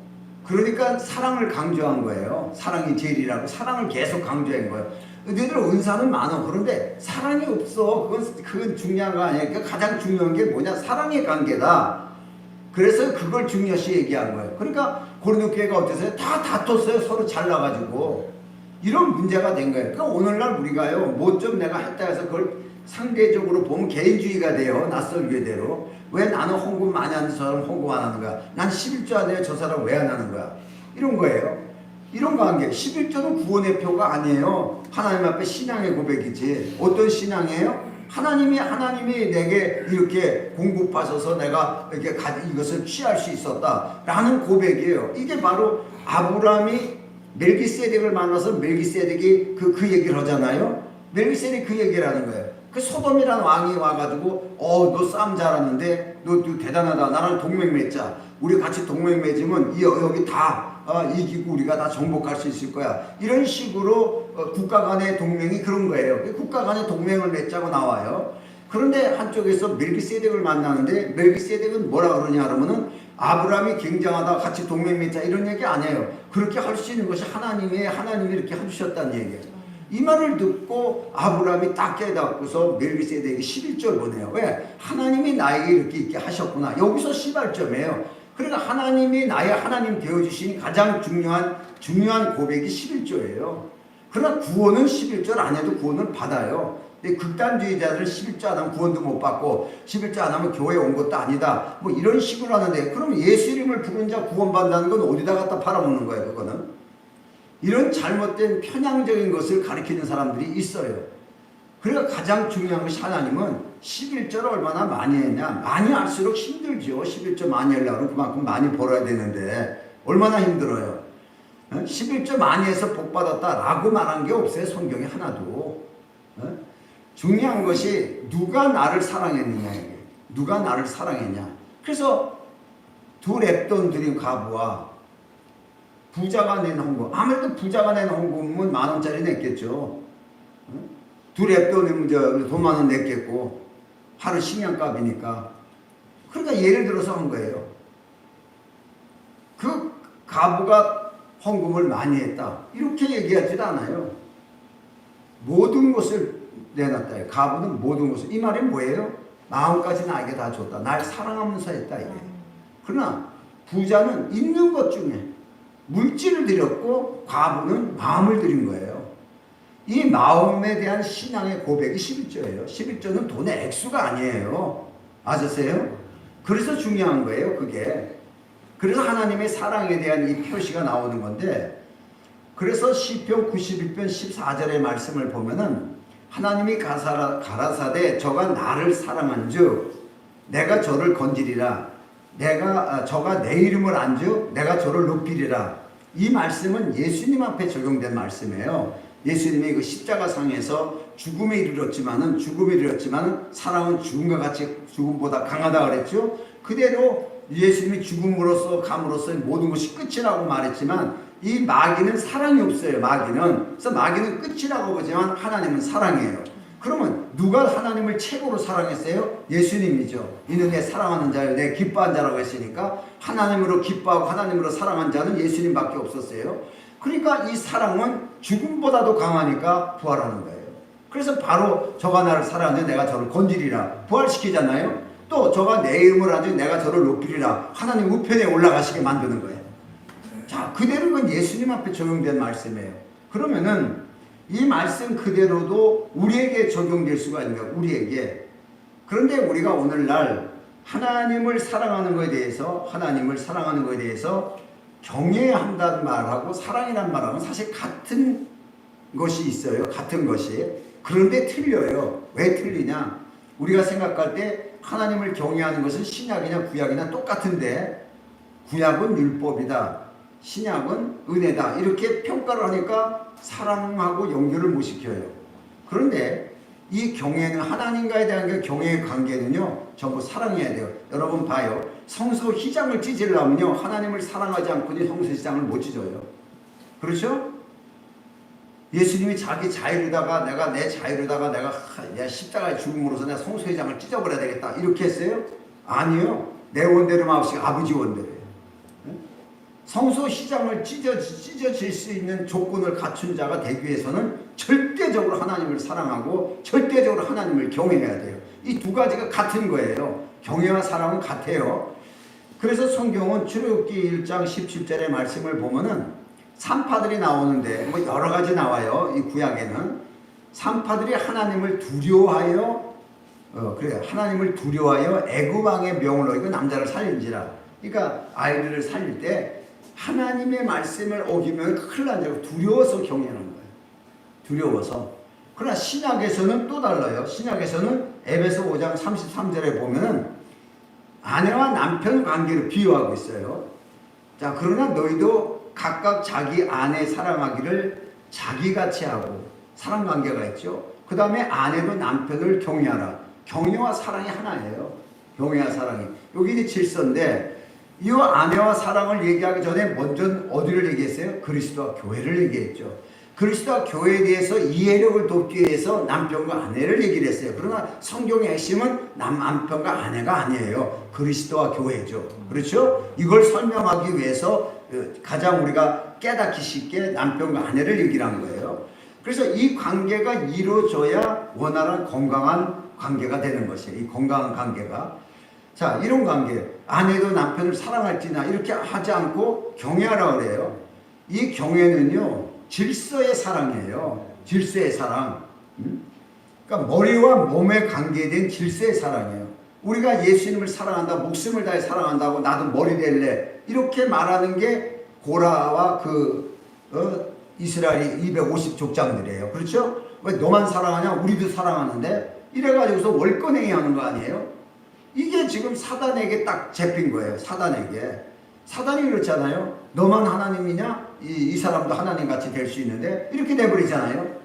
그러니까 사랑을 강조한 거예요. 사랑이 제일이라고 사랑을 계속 강조한 거예요. 너희들 은사는 많아. 그런데 사랑이 없어. 그건 중요한 거 아니야. 그러니까 가장 중요한 게 뭐냐? 사랑의 관계다. 그래서 그걸 중요시 얘기한 거예요. 그러니까 고린도 교회가 어땠어요? 다 다퉜어요. 서로 잘나가지고. 이런 문제가 된 거예요. 그러니까 오늘날 우리가요, 뭐 좀 내가 했다 해서 그걸 상대적으로 보면 개인주의가 돼요. 낯설 교대로. 왜 나는 헌금 많이 하는 사람 헌금 안 하는 거야? 난 11조 안 해요. 저 사람 왜 안 하는 거야? 이런 거예요. 이런 관계. 11조는 구원의 표가 아니에요. 하나님 앞에 신앙의 고백이지. 어떤 신앙이에요? 하나님이 내게 이렇게 공급하셔서 내가 이렇게 이것을 취할 수 있었다라는 고백이에요. 이게 바로 아브라함이 멜기세덱을 만나서 멜기세덱이 그 얘기를 하잖아요. 멜기세덱이 그 얘기를 하는 거예요. 그 소돔이라는 왕이 와가지고 너 싸움 잘하는데 너 대단하다. 나랑 동맹 맺자. 우리 같이 동맹 맺으면 여기 다 이기고 우리가 다 정복할 수 있을 거야. 이런 식으로 국가 간의 동맹이 그런 거예요. 국가 간의 동맹을 맺자고 나와요. 그런데 한쪽에서 멜기세덱을 만나는데 멜기세덱은 뭐라 그러냐 그러면은 아브라함이 굉장하다. 같이 동맹 맺자. 이런 얘기 아니에요. 그렇게 할 수 있는 것이 하나님이 이렇게 해주셨다는 얘기예요. 이 말을 듣고 아브라함이 딱 깨닫고서 멜기세덱이 11절 보내요. 왜? 하나님이 나에게 이렇게 있게 하셨구나. 여기서 시발점이에요. 그러니까 하나님이 나의 하나님 되어주신 가장 중요한 고백이 11조예요. 그러나 구원은 11절 안 해도 구원을 받아요. 근데 극단주의자들은 11조 안 하면 구원도 못 받고 11조 안 하면 교회에 온 것도 아니다. 뭐 이런 식으로 하는데, 그럼 예수 이름을 부른 자 구원받는다는 건 어디다 갖다 팔아먹는 거예요, 그거는. 이런 잘못된 편향적인 것을 가리키는 사람들이 있어요. 그러니까 가장 중요한 것이 하나님은 11조를 얼마나 많이 했냐. 많이 할수록 힘들죠. 11조 많이 하려면 그만큼 많이 벌어야 되는데 얼마나 힘들어요. 11조 많이 해서 복 받았다라고 말한 게 없어요. 성경에 하나도. 중요한 것이 누가 나를 사랑했느냐. 누가 나를 사랑했냐. 그래서 두 랩돈 드린 과부와 부자가 낸 헌금, 아무래도 부자가 낸 헌금은 10,000원짜리 냈겠죠. 두 랩돈이면 돈 10,000원 냈겠고, 하루 식량값이니까. 그러니까 예를 들어서 한 거예요. 그 가부가 헌금을 많이 했다. 이렇게 얘기하지도 않아요. 모든 것을 내놨다. 가부는 모든 것을. 이 말이 뭐예요? 마음까지 나에게 다 줬다. 날 사랑하면서 했다. 이게. 그러나 부자는 있는 것 중에 물질을 드렸고 과부는 마음을 드린 거예요. 이 마음에 대한 신앙의 고백이 11조예요. 11조는 돈의 액수가 아니에요. 아셨어요? 그래서 중요한 거예요, 그게. 그래서 하나님의 사랑에 대한 이 표시가 나오는 건데, 그래서 시편 91편 14절의 말씀을 보면은 하나님이 가라사대 저가 나를 사랑한즉 내가 저를 건지리라. 저가 내 이름을 안즉 내가 저를 높이리라. 이 말씀은 예수님 앞에 적용된 말씀이에요. 예수님이 그 십자가상에서 죽음에 이르렀지만은 사랑은 죽음과 같이 죽음보다 강하다 그랬죠. 그대로 예수님이 죽음으로써 감으로써 모든 것이 끝이라고 말했지만 이 마귀는 사랑이 없어요. 그래서 마귀는 끝이라고 보지만 하나님은 사랑이에요. 그러면 누가 하나님을 최고로 사랑했어요? 예수님이죠. 이는 내 사랑하는 자요 내 기뻐한 자라고 했으니까 하나님으로 기뻐하고 하나님으로 사랑한 자는 예수님밖에 없었어요. 그러니까 이 사랑은 죽음보다도 강하니까 부활하는 거예요. 그래서 바로 저가 나를 사랑하는데 내가 저를 건지리라 부활시키잖아요. 또 저가 내 이름을 하는데 내가 저를 높이리라 하나님 우편에 올라가시게 만드는 거예요. 자, 그대로 그 예수님 앞에 적용된 말씀이에요. 그러면은 이 말씀 그대로도 우리에게 적용될 수가 있는 거예요. 우리에게. 그런데 우리가 오늘날 하나님을 사랑하는 것에 대해서 경외한다는 말하고 사랑이라는 말하고 사실 같은 것이 있어요. 같은 것이. 그런데 틀려요. 왜 틀리냐? 우리가 생각할 때 하나님을 경외하는 것은 신약이냐 구약이냐 똑같은데 구약은 율법이다. 신약은 은혜다. 이렇게 평가를 하니까 사랑하고 연결을 못 시켜요. 그런데 이 경외는 하나님과에 대한 경외의 관계는요 전부 사랑해야 돼요. 여러분 봐요. 성소 휘장을 찢으려면요 하나님을 사랑하지 않고는 성소 휘장을 못 찢어요. 그렇죠? 예수님이 자기 자유로다가 내가 십자가에 죽음으로써 내가 성소 휘장을 찢어버려야 되겠다 이렇게 했어요? 아니요. 내 원대로 마옵시고 아버지 원대로예요. 성소 휘장을 찢어질 수 있는 조건을 갖춘 자가 되기 위해서는 절대적으로 하나님을 사랑하고 절대적으로 하나님을 경외해야 돼요. 이 두 가지가 같은 거예요. 경외와 사랑은 같아요. 그래서 성경은 출애굽기 1장 17절의 말씀을 보면은 산파들이 나오는데 뭐 여러 가지 나와요. 이 구약에는 산파들이 하나님을 두려워하여 하나님을 두려워하여 애굽 왕의 명을 어기고 남자를 살린지라. 그러니까 아이들을 살릴 때 하나님의 말씀을 어기면 큰일 난다고 두려워서 경외하는 거예요. 두려워서. 그러나 신약에서는 또 달라요. 신약에서는 에베소 5장 33절에 보면은 아내와 남편 관계를 비유하고 있어요. 자, 그러나 너희도 각각 자기 아내 사랑하기를 자기같이 하고 사랑 관계가 있죠. 그 다음에 아내도 남편을 경외하라. 경외와 사랑이 하나예요. 경외와 사랑이. 여기 이제 질서인데 이 아내와 사랑을 얘기하기 전에 먼저 어디를 얘기했어요? 그리스도와 교회를 얘기했죠. 그리스도와 교회에 대해서 이해력을 돕기 위해서 남편과 아내를 얘기를 했어요. 그러나 성경의 핵심은 남편과 아내가 아니에요. 그리스도와 교회죠. 그렇죠? 이걸 설명하기 위해서 가장 우리가 깨닫기 쉽게 남편과 아내를 얘기를 한 거예요. 그래서 이 관계가 이루어져야 원활한 건강한 관계가 되는 것이에요. 이 건강한 관계가. 자, 이런 관계. 아내도 남편을 사랑할지나 이렇게 하지 않고 경외하라고 그래요. 이 경외는요 질서의 사랑이에요. 질서의 사랑. 그러니까 머리와 몸에 관계된 질서의 사랑이에요. 우리가 예수님을 사랑한다, 목숨을 다해 사랑한다고 나도 머리 될래 이렇게 말하는 게 고라와 이스라엘 250족장들이에요. 그렇죠? 왜 너만 사랑하냐? 우리도 사랑하는데 이래가지고서 월권행위 하는 거 아니에요? 이게 지금 사단에게 딱 잡힌 거예요. 사단이 그렇잖아요. 너만 하나님이냐? 이 사람도 하나님 같이 될 수 있는데 이렇게 돼버리잖아요.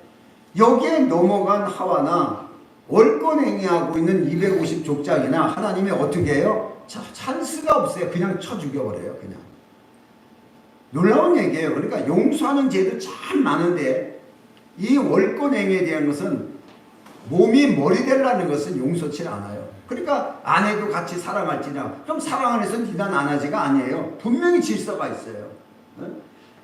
여기에 넘어간 하와나 월권행위하고 있는 250족장이나 하나님이 어떻게 해요? 찬스가 없어요. 그냥 쳐 죽여버려요. 그냥. 놀라운 얘기예요. 그러니까 용서하는 죄도 참 많은데 이 월권행위에 대한 것은 몸이 머리 되려는 것은 용서치 않아요. 그러니까 아내도 같이 사랑할지냐. 그럼 사랑 안에서 비난 안 하지가 아니에요. 분명히 질서가 있어요.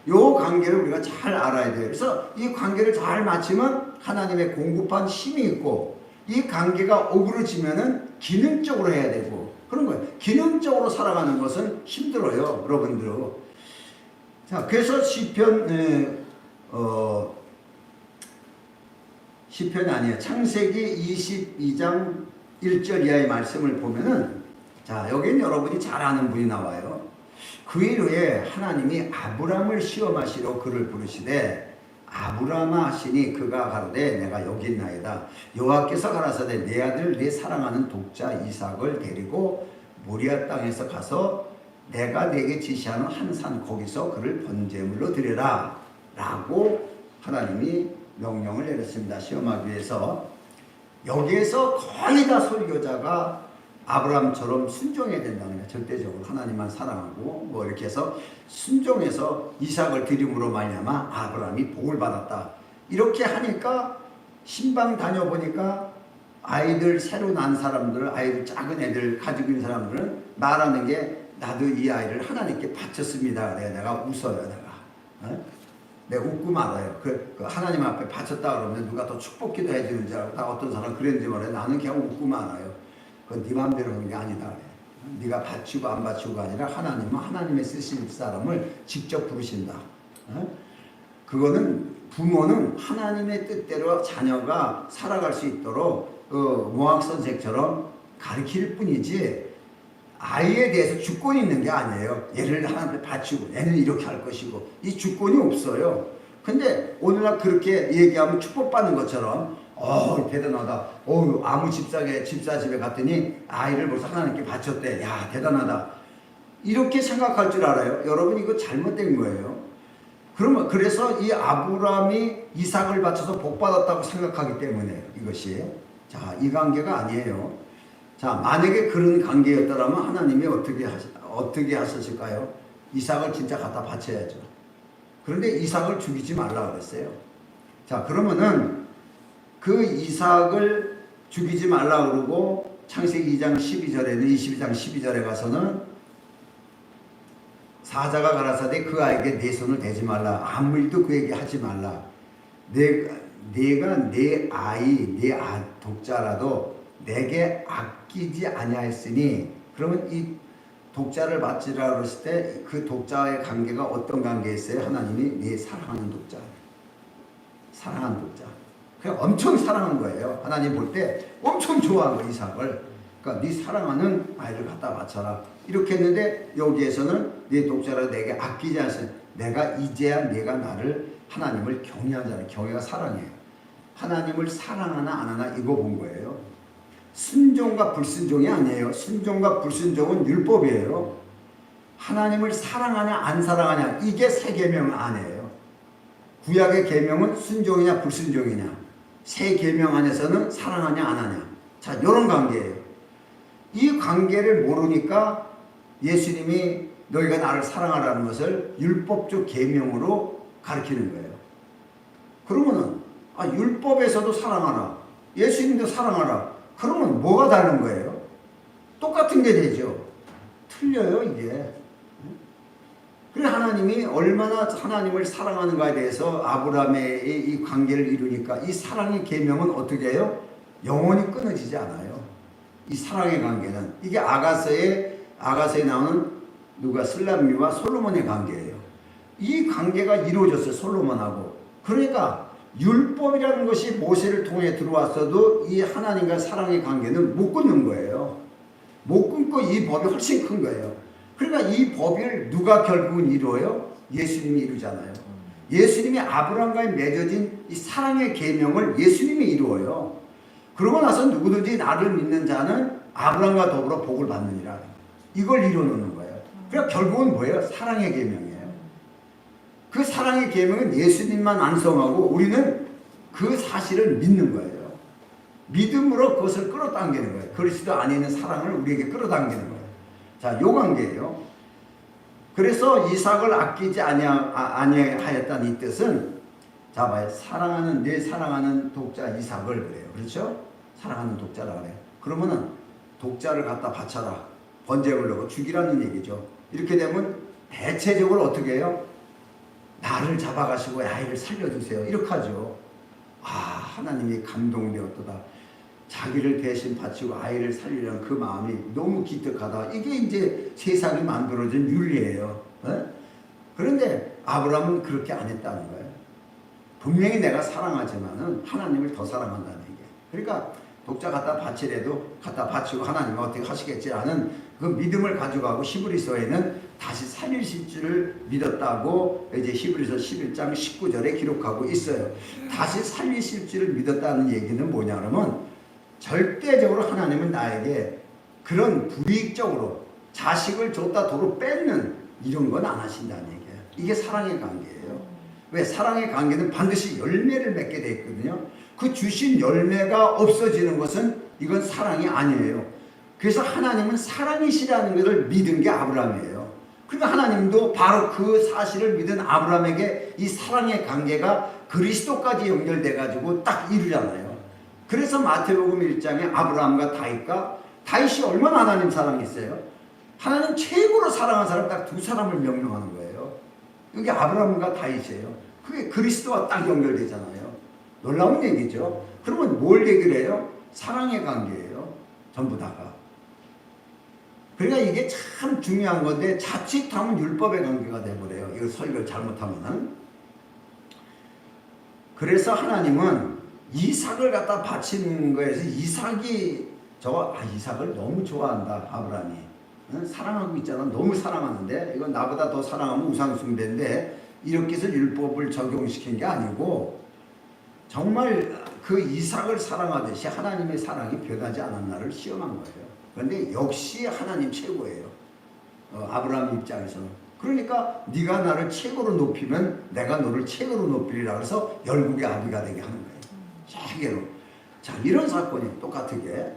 이 관계를 우리가 잘 알아야 돼요. 그래서 이 관계를 잘 맞추면 하나님의 공급한 힘이 있고 이 관계가 어그러지면은 기능적으로 해야 되고 그런 거예요. 기능적으로 살아가는 것은 힘들어요. 여러분들. 자, 그래서 시편 시편이 아니에요. 창세기 22장 1절 이하의 말씀을 보면은, 자, 여기는 여러분이 잘 아는 분이 나와요. 그 이후에 하나님이 아브람을 시험하시러 그를 부르시되, 아브라마 하시니 그가 가로되 내가 여기 있나이다. 여호와께서 가라사대 내 아들 내 사랑하는 독자 이삭을 데리고 모리아 땅에서 가서 내가 네게 지시하는 한 산 거기서 그를 번제물로 드려라 라고 하나님이 명령을 내렸습니다. 시험하기 위해서. 여기에서 거의 다 설교자가 아브라함처럼 순종해야 된다는 거예요. 절대적으로 하나님만 사랑하고 뭐 이렇게 해서 순종해서 이삭을 드림으로 말미암아 아브라함이 복을 받았다. 이렇게 하니까 신방 다녀보니까 아이들 새로 난 사람들, 아이들 작은 애들 가지고 있는 사람들은 말하는 게 나도 이 아이를 하나님께 바쳤습니다. 내가 웃어요. 내가 웃고 말아요. 그 하나님 앞에 바쳤다 그러면 누가 더 축복기도 해주는 줄 알고, 다 어떤 사람 그랬는지 몰라요. 나는 그냥 웃고 말아요. 그건 네 마음대로 하는 게 아니다. 네가 바치고 안 바치고가 아니라 하나님은 하나님의 쓰실 사람을 직접 부르신다. 그거는 부모는 하나님의 뜻대로 자녀가 살아갈 수 있도록 모학 선생처럼 가르칠 뿐이지 아이에 대해서 주권이 있는 게 아니에요. 얘를 하나님께 바치고 얘는 이렇게 할 것이고 이 주권이 없어요. 근데 오늘날 그렇게 얘기하면 축복받는 것처럼 대단하다. 아무 집사 집에 갔더니 아이를 벌써 하나님께 바쳤대. 야, 대단하다. 이렇게 생각할 줄 알아요. 여러분, 이거 잘못된 거예요. 그러면 그래서 이 아브라함이 이삭을 바쳐서 복 받았다고 생각하기 때문에 이것이, 자, 이 관계가 아니에요. 자, 만약에 그런 관계였더라면 하나님이 어떻게 하셨을까요? 이삭을 진짜 갖다 바쳐야죠. 그런데 이삭을 죽이지 말라 그랬어요. 자, 그러면은 그 이삭을 죽이지 말라 그러고 창세기 2장 12절에는 22장 12절에 가서는 사자가 가라사대 그 아이에게 내 손을 대지 말라. 아무 일도 그에게 하지 말라. 내가 내 아이, 독자라도 내게 아끼지 아니하였으니, 그러면 이 독자를 바치라 그랬을 때 그 독자의 관계가 어떤 관계였어요? 하나님이 내 사랑하는 독자. 사랑하는 독자. 그냥 엄청 사랑한 거예요. 하나님 볼 때 엄청 좋아한 거예요, 이삭을. 그러니까 네 사랑하는 아이를 갖다 바쳐라. 이렇게 했는데 여기에서는 네 독자라 내게 아끼지 않으니 이제야 내가 나를 하나님을 경외하잖아요. 경외가 사랑이에요. 하나님을 사랑하나 안 하나 이거 본 거예요. 순종과 불순종이 아니에요. 순종과 불순종은 율법이에요. 하나님을 사랑하냐 안 사랑하냐 이게 새 계명 안에요. 구약의 계명은 순종이냐 불순종이냐, 새 계명 안에서는 사랑하냐 안 하냐. 자, 이런 관계예요. 이 관계를 모르니까 예수님이 너희가 나를 사랑하라는 것을 율법적 계명으로 가르치는 거예요. 그러면은 율법에서도 사랑하라, 예수님도 사랑하라. 그러면 뭐가 다른 거예요? 똑같은 게 되죠. 틀려요, 이게. 그래, 하나님이 얼마나 하나님을 사랑하는가에 대해서 아브라함의 이 관계를 이루니까 이 사랑의 계명은 어떻게 해요? 영원히 끊어지지 않아요. 이 사랑의 관계는 이게 아가서에 나오는 누가 슬람미와 솔로몬의 관계예요. 이 관계가 이루어졌어요, 솔로몬하고. 그러니까 율법이라는 것이 모세를 통해 들어왔어도 이 하나님과 사랑의 관계는 못 끊는 거예요. 못 끊고 이 법이 훨씬 큰 거예요. 그러니까 이 법을 누가 결국은 이루어요? 예수님이 이루잖아요. 예수님이 아브라함과 맺어진 이 사랑의 계명을 예수님이 이루어요. 그러고 나서 누구든지 나를 믿는 자는 아브라함과 더불어 복을 받느니라. 이걸 이루어놓는 거예요. 그러니까 결국은 뭐예요? 사랑의 계명이에요. 그 사랑의 계명은 예수님만 완성하고 우리는 그 사실을 믿는 거예요. 믿음으로 그것을 끌어당기는 거예요. 그리스도 안에 있는 사랑을 우리에게 끌어당기는 거예요. 자, 요 관계예요. 그래서 이삭을 아끼지 아니하였다는 이 뜻은, 자, 봐요. 내 사랑하는 독자 이삭을 그래요. 그렇죠? 사랑하는 독자라 그래요. 그러면은 독자를 갖다 바쳐라. 번제물로 죽이라는 얘기죠. 이렇게 되면 대체적으로 어떻게 해요? 나를 잡아가시고 아이를 살려주세요. 이렇게 하죠. 하나님이 감동되었도다. 자기를 대신 바치고 아이를 살리려는 그 마음이 너무 기특하다. 이게 이제 세상이 만들어진 윤리예요. 그런데 아브라함은 그렇게 안 했다는 거예요. 분명히 내가 사랑하지만은 하나님을 더 사랑한다는 얘기예요. 그러니까 독자 갖다 바치래도 갖다 바치고 하나님은 어떻게 하시겠지라는 그 믿음을 가져가고 히브리서에는 다시 살리실 줄을 믿었다고 이제 히브리서 11장 19절에 기록하고 있어요. 다시 살리실 줄을 믿었다는 얘기는 뭐냐 그러면 절대적으로 하나님은 나에게 그런 불이익적으로 자식을 줬다 도로 뺏는 이런 건 안 하신다는 얘기예요. 이게 사랑의 관계예요. 왜? 사랑의 관계는 반드시 열매를 맺게 돼 있거든요. 그 주신 열매가 없어지는 것은 이건 사랑이 아니에요. 그래서 하나님은 사랑이시라는 것을 믿은 게 아브라함이에요. 그러니까 하나님도 바로 그 사실을 믿은 아브라함에게 이 사랑의 관계가 그리스도까지 연결돼 가지고 딱 이루잖아요. 그래서 마태복음 1장에 아브라함과 다윗이 얼마나 하나님 사랑했어요. 하나님 최고로 사랑한 사람 딱 두 사람을 명령하는 거예요. 이게 아브라함과 다윗이에요. 그게 그리스도와 딱 연결되잖아요. 놀라운 얘기죠. 그러면 뭘 얘기를 해요? 사랑의 관계예요. 전부 다가. 그러니까 이게 참 중요한 건데 자칫하면 율법의 관계가 돼버려요. 이거 설교를 잘못하면은. 그래서 하나님은 이삭을 갖다 바치는 거에서 이삭이 이삭을 너무 좋아한다 아브라함이. 사랑하고 있잖아. 너무 사랑하는데 이건 나보다 더 사랑하면 우상숭배인데 이렇게 해서 율법을 적용시킨 게 아니고 정말 그 이삭을 사랑하듯이 하나님의 사랑이 변하지 않았나를 시험한 거예요. 그런데 역시 하나님 최고예요. 아브라함 입장에서는. 그러니까 네가 나를 최고로 높이면 내가 너를 최고로 높이리라 그래서 열국의 아비가 되게 하는 거예요. 최고로. 자, 이런 사건이 똑같게.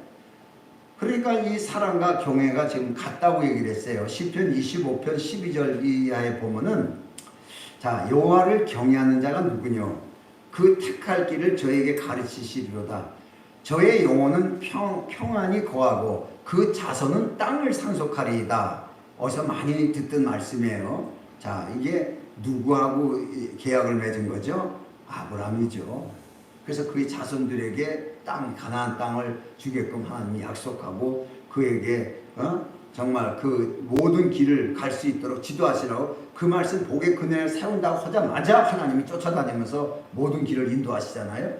그러니까 이 사랑과 경외가 지금 같다고 얘기를 했어요. 시편 25편 12절 이하에 보면은 자, 여호와를 경외하는 자가 누구뇨? 그 택할 길을 저에게 가르치시리로다. 저의 영혼은 평안히 거하고 그 자손은 땅을 상속하리이다. 어디서 많이 듣던 말씀이에요. 자, 이게 누구하고 계약을 맺은 거죠? 아브라함이죠. 그래서 그의 자손들에게 가나안 땅을 주게끔 하나님이 약속하고 그에게 정말 그 모든 길을 갈 수 있도록 지도하시라고 그 말씀 복의 그네를 세운다고 하자마자 하나님이 쫓아다니면서 모든 길을 인도하시잖아요.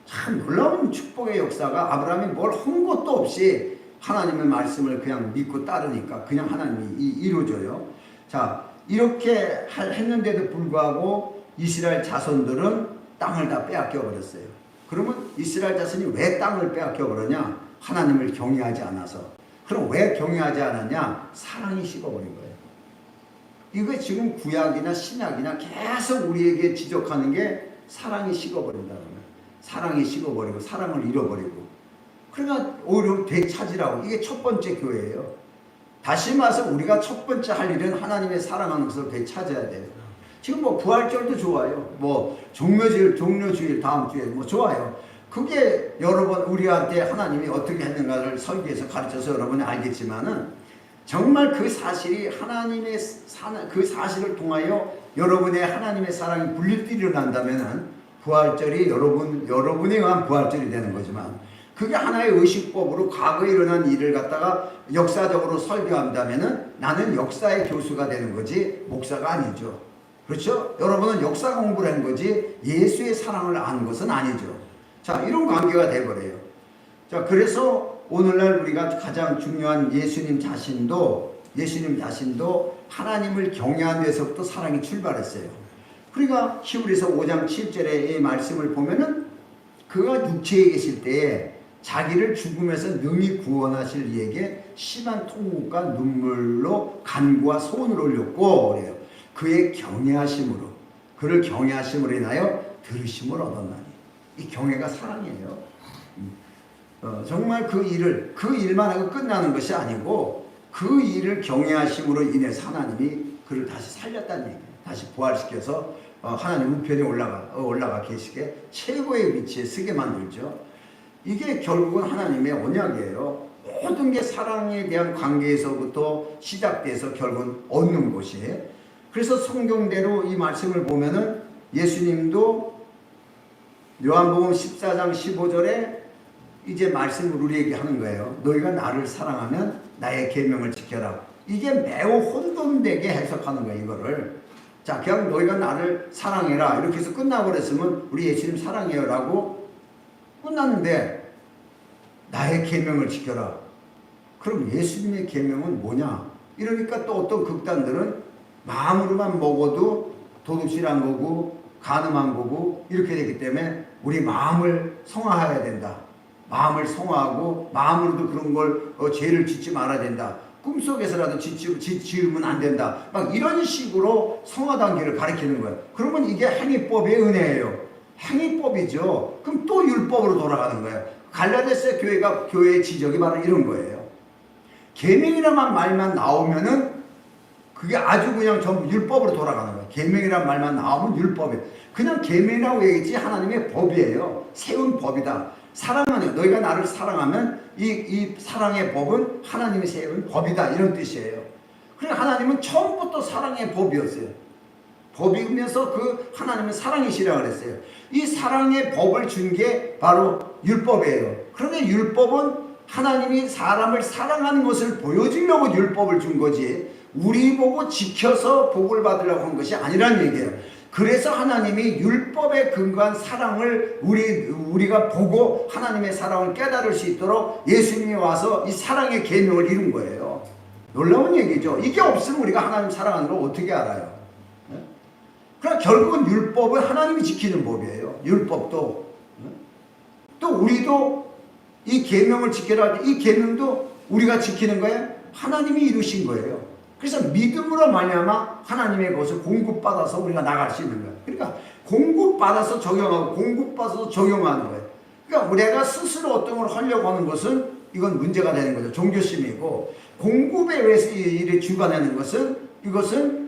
참 놀라운 축복의 역사가 아브라함이 뭘 한 것도 없이 하나님의 말씀을 그냥 믿고 따르니까 그냥 하나님이 이루어져요. 자, 이렇게 했는데도 불구하고 이스라엘 자손들은 땅을 다 빼앗겨 버렸어요. 그러면 이스라엘 자손이 왜 땅을 빼앗겨 버렸냐? 하나님을 경외하지 않아서. 그럼 왜 경외하지 않았냐? 사랑이 식어버린 거예요. 이거 지금 구약이나 신약이나 계속 우리에게 지적하는 게 사랑이 식어버린다는 거예요. 사랑이 식어버리고 사랑을 잃어버리고. 그러니까 오히려 되찾으라고. 이게 첫 번째 교회예요. 다시 말해서 우리가 첫 번째 할 일은 하나님의 사랑하는 것을 되찾아야 돼요. 지금 뭐 부활절도 좋아요. 뭐 종료주일 다음 주에 뭐 좋아요. 그게 여러분 우리한테 하나님이 어떻게 했는가를 설교에서 가르쳐서 여러분이 알겠지만은 정말 그 사실이 하나님의 그 사실을 통하여 여러분의 하나님의 사랑이 불릴 때 일어난다면은 부활절이 여러분에 의한 부활절이 되는 거지만 그게 하나의 의식법으로 과거에 일어난 일을 갖다가 역사적으로 설교한다면은 나는 역사의 교수가 되는 거지 목사가 아니죠. 그렇죠? 여러분은 역사 공부를 한 거지 예수의 사랑을 아는 것은 아니죠. 자, 이런 관계가 돼버려요. 자, 그래서 오늘날 우리가 가장 중요한 예수님 자신도 하나님을 경외한 데서부터 사랑이 출발했어요. 그러니까 히브리서 5장 7절의 이 말씀을 보면은 그가 육체에 계실 때에 자기를 죽음에서 능히 구원하실 이에게 심한 통곡과 눈물로 간구와 소원을 올렸고 그래요. 그의 경외하심으로 그를 경외하심으로 인하여 들으심을 얻었나니. 이 경외가 사랑이에요. 정말 그 일만 하고 끝나는 것이 아니고 그 일을 경외하심으로 인해서 하나님이 그를 다시 살렸다는 얘기예요. 다시 부활시켜서 하나님 우편에 올라가 계시게 최고의 위치에 서게 만들죠. 이게 결국은 하나님의 언약이에요. 모든 게 사랑에 대한 관계에서부터 시작돼서 결국은 얻는 것이에요. 그래서 성경대로 이 말씀을 보면은 예수님도 요한복음 14장 15절에 이제 말씀을 우리에게 하는 거예요. 너희가 나를 사랑하면 나의 계명을 지켜라. 이게 매우 혼돈되게 해석하는 거예요. 이거를 자, 그냥 너희가 나를 사랑해라 이렇게 해서 끝나버렸으면 우리 예수님 사랑해요 라고 끝났는데 나의 계명을 지켜라. 그럼 예수님의 계명은 뭐냐? 이러니까 또 어떤 극단들은 마음으로만 먹어도 도둑질한 거고 간음한 거고 이렇게 되기 때문에 우리 마음을 성화해야 된다. 마음을 성화하고 마음으로도 그런 걸 죄를 짓지 말아야 된다. 꿈속에서라도 지으면 안 된다. 막 이런 식으로 성화 단계를 가리키는 거예요. 그러면 이게 행위법의 은혜예요. 행위법이죠. 그럼 또 율법으로 돌아가는 거예요. 갈라디아 교회가 교회의 지적이 바로 이런 거예요. 계명이라는 말만 나오면은 그게 아주 그냥 전부 율법으로 돌아가는 거예요. 계명이라는 말만 나오면 율법이에요. 그냥 계명이라고 얘기했지 하나님의 법이에요. 세운 법이다. 사랑하는 너희가 나를 사랑하면 이 사랑의 법은 하나님이 세운 법이다 이런 뜻이에요. 그러니까 하나님은 처음부터 사랑의 법이었어요. 법이면서 그 하나님은 사랑이시라고 그랬어요. 이 사랑의 법을 준 게 바로 율법이에요. 그런데 율법은 하나님이 사람을 사랑하는 것을 보여주려고 율법을 준 거지 우리 보고 지켜서 복을 받으려고 한 것이 아니라는 얘기예요. 그래서 하나님이 율법에 근거한 사랑을 우리가 보고 하나님의 사랑을 깨달을 수 있도록 예수님이 와서 이 사랑의 계명을 이룬 거예요. 놀라운 얘기죠. 이게 없으면 우리가 하나님 사랑하는 걸 어떻게 알아요? 그러니까 결국은 율법은 하나님이 지키는 법이에요. 율법도. 또 우리도 이 계명을 지켜라. 이 계명도 우리가 지키는 거예요. 하나님이 이루신 거예요. 그래서 믿음으로 말미암아 하나님의 것을 공급받아서 우리가 나갈 수 있는 거예요. 그러니까 공급받아서 적용하고 공급받아서 적용하는 거예요. 그러니까 내가 스스로 어떤 걸 하려고 하는 것은 이건 문제가 되는 거죠. 종교심이고 공급에 의해서 일을 주관하는 것은 이것은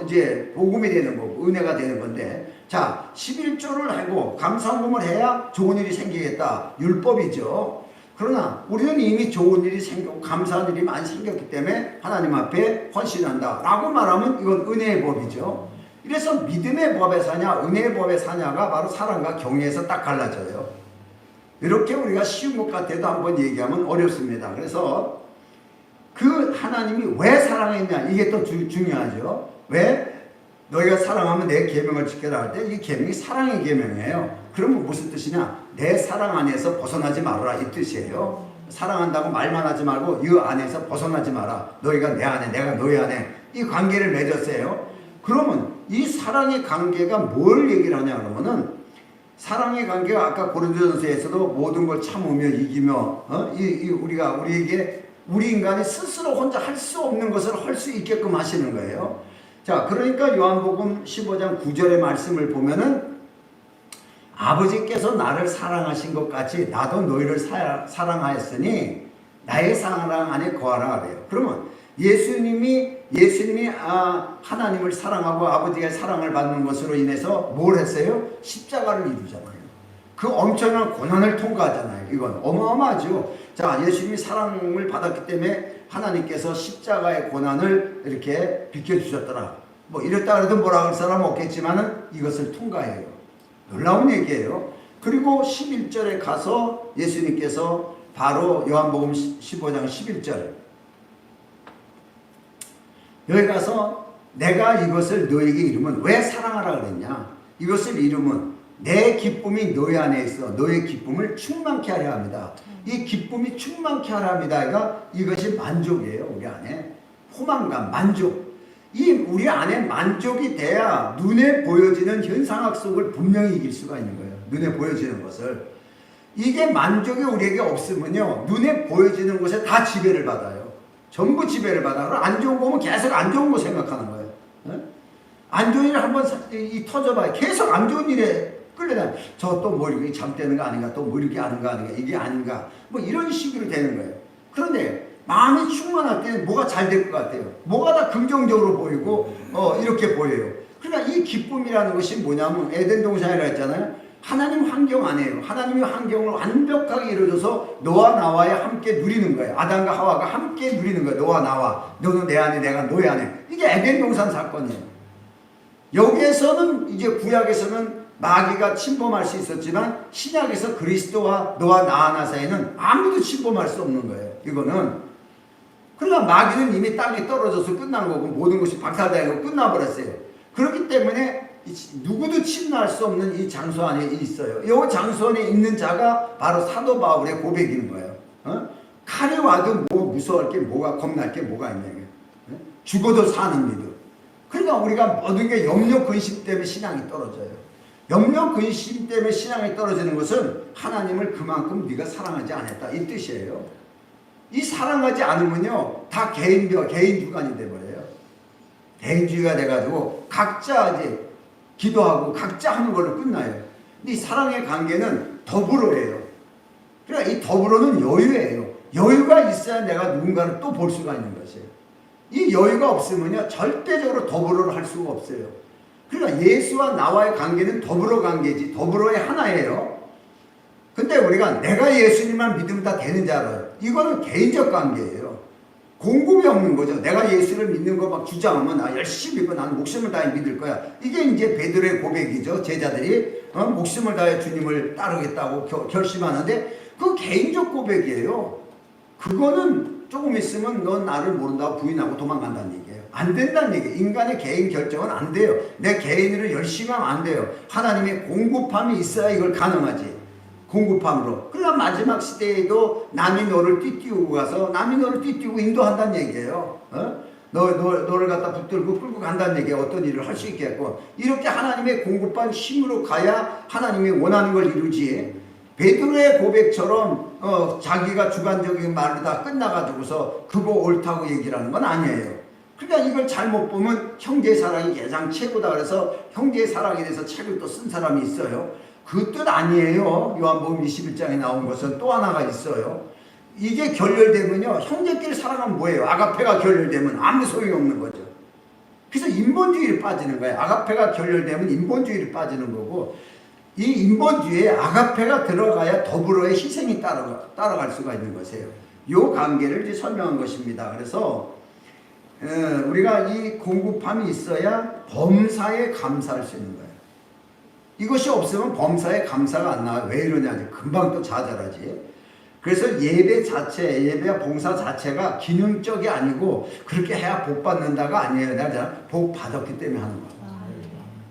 이제 복음이 되는 거고 은혜가 되는 건데 자 11조를 하고 감사함을 해야 좋은 일이 생기겠다. 율법이죠. 그러나 우리는 이미 좋은 일이 생기고 감사한 일이 많이 생겼기 때문에 하나님 앞에 헌신한다 라고 말하면 이건 은혜의 법이죠. 이래서 믿음의 법에 사냐 은혜의 법에 사냐가 바로 사랑과 경외에서 딱 갈라져요. 이렇게 우리가 쉬운 것 같아도 한번 얘기하면 어렵습니다. 그래서 그 하나님이 왜 사랑했냐 이게 또 중요하죠. 왜? 너희가 사랑하면 내 계명을 지켜라 할 때 이 계명이 사랑의 계명이에요. 그러면 무슨 뜻이냐? 내 사랑 안에서 벗어나지 말아라 이 뜻이에요. 사랑한다고 말만 하지 말고 이 안에서 벗어나지 마라. 너희가 내 안에 내가 너희 안에 이 관계를 맺었어요. 그러면 이 사랑의 관계가 뭘 얘기를 하냐 그러면은 사랑의 관계가 아까 고린도전서에서도 모든 걸 참으며 이기며 우리에게 우리 인간이 스스로 혼자 할 수 없는 것을 할 수 있게끔 하시는 거예요. 자, 그러니까 요한복음 15장 9절의 말씀을 보면은 아버지께서 나를 사랑하신 것 같이 나도 너희를 사랑하였으니 나의 사랑 안에 거하라 그래요. 그러면 예수님이 하나님을 사랑하고 아버지의 사랑을 받는 것으로 인해서 뭘 했어요? 십자가를 이루잖아요. 그 엄청난 고난을 통과하잖아요. 이건 어마어마하죠. 자, 예수님이 사랑을 받았기 때문에 하나님께서 십자가의 고난을 이렇게 비켜주셨더라. 뭐 이랬다 그래도 뭐라 할 사람은 없겠지만은 이것을 통과해요. 놀라운 얘기예요. 그리고 11절에 가서 예수님께서 바로 요한복음 15장 11절 여기 가서 내가 이것을 너에게 이루면 왜 사랑하라 그랬냐? 이것을 이루면 내 기쁨이 너희 안에 있어 너의 기쁨을 충만케 하려 합니다. 이 기쁨이 충만케 하려 합니다. 이것이 만족이에요. 우리 안에 포만감, 만족. 이 우리 안에 만족이 돼야 눈에 보여지는 현상학 속을 분명히 이길 수가 있는 거예요. 눈에 보여지는 것을. 이게 만족이 우리에게 없으면요 눈에 보여지는 것에 다 지배를 받아요. 전부 지배를 받아. 그럼 안 좋은 거 보면 계속 안 좋은 거 생각하는 거예요. 안 좋은 일 한번 터져봐요. 계속 안 좋은 일에 끌려다녀. 저 또 뭐 이렇게 잠때는 거 아닌가? 또 뭐 이렇게 하는 거 아닌가? 이게 아닌가? 뭐 이런 식으로 되는 거예요. 그런데 마음이 충만할 때 뭐가 잘 될 것 같아요. 뭐가 다 긍정적으로 보이고 이렇게 보여요. 그러니까 이 기쁨이라는 것이 뭐냐면 에덴 동산이라 했잖아요. 하나님 환경 안에요. 하나님의 환경을 완벽하게 이루어져서 너와 나와에 함께 누리는 거예요. 아담과 하와가 함께 누리는 거예요. 너와 나와. 너는 내 안에 내가 너의 안에. 이게 에덴 동산 사건이에요. 여기에서는 이제 구약에서는 마귀가 침범할 수 있었지만 신약에서 그리스도와 너와 나 하나 사이에는 아무도 침범할 수 없는 거예요. 이거는. 그러나 마귀는 이미 땅에 떨어져서 끝난 거고 모든 것이 박살되고 끝나버렸어요. 그렇기 때문에 누구도 침노할 수 없는 이 장소 안에 있어요. 이 장소 안에 있는 자가 바로 사도 바울의 고백인 거예요. 칼이 와도 뭐 무서울 게 뭐가 겁날 게 뭐가 있냐. 죽어도 사는 믿음. 그러니까 우리가 모든 게 염려 근심 때문에 신앙이 떨어져요. 염려 근심 때문에 신앙이 떨어지는 것은 하나님을 그만큼 네가 사랑하지 않았다 이 뜻이에요. 이 사랑하지 않으면요 다 개인 주관이 돼버려요. 개인주의가 돼가지고 각자 이제 기도하고 각자 하는 걸로 끝나요. 근데 이 사랑의 관계는 더불어예요. 그러니까 이 더불어는 여유예요. 여유가 있어야 내가 누군가를 또 볼 수가 있는 것이에요. 이 여유가 없으면요 절대적으로 더불어를 할 수가 없어요. 그러니까 예수와 나와의 관계는 더불어 관계지 더불어의 하나예요. 근데 우리가 내가 예수님만 믿으면 다 되는 줄 알아요. 이거는 개인적 관계예요. 공급이 없는 거죠. 내가 예수를 믿는 거 막 주장하면 나 열심히 믿고 나는 목숨을 다해 믿을 거야. 이게 이제 베드로의 고백이죠. 제자들이 목숨을 다해 주님을 따르겠다고 결심하는데 그 개인적 고백이에요. 그거는 조금 있으면 넌 나를 모른다고 부인하고 도망간다는 얘기예요. 안 된다는 얘기예요. 인간의 개인 결정은 안 돼요. 내 개인으로 열심히 하면 안 돼요. 하나님의 공급함이 있어야 이걸 가능하지. 공급함으로. 그러나 마지막 시대에도 남이 너를 띠띠우고 가서 남이 너를 띠띠우고 인도한다는 얘기예요. 너를 갖다 붙들고 끌고 간다는 얘기예요. 어떤 일을 할 수 있겠고. 이렇게 하나님의 공급한 힘으로 가야 하나님이 원하는 걸 이루지. 베드로의 고백처럼 자기가 주관적인 말로 다 끝나가지고서 그거 옳다고 얘기를 하는 건 아니에요. 그러니까 이걸 잘못 보면 형제의 사랑이 가장 최고다 그래서 형제의 사랑에 대해서 책을 또 쓴 사람이 있어요. 그 뜻 아니에요. 요한복음 21장에 나온 것은 또 하나가 있어요. 이게 결렬되면요 형제끼리 사랑하면 뭐예요? 아가페가 결렬되면 아무 소용이 없는 거죠. 그래서 인본주의를 빠지는 거예요. 아가페가 결렬되면 인본주의를 빠지는 거고 이 인본주의에 아가페가 들어가야 더불어의 희생이 따라갈 수가 있는 것이에요. 이 관계를 이제 설명한 것입니다. 그래서 우리가 이 공급함이 있어야 범사에 감사할 수 있는 거예요. 이것이 없으면 범사에 감사가 안 나와요. 왜 이러냐? 금방 또 좌절하지. 그래서 예배 자체, 예배와 봉사 자체가 기능적이 아니고 그렇게 해야 복 받는다가 아니에요. 내가 복 받았기 때문에 하는 거예요.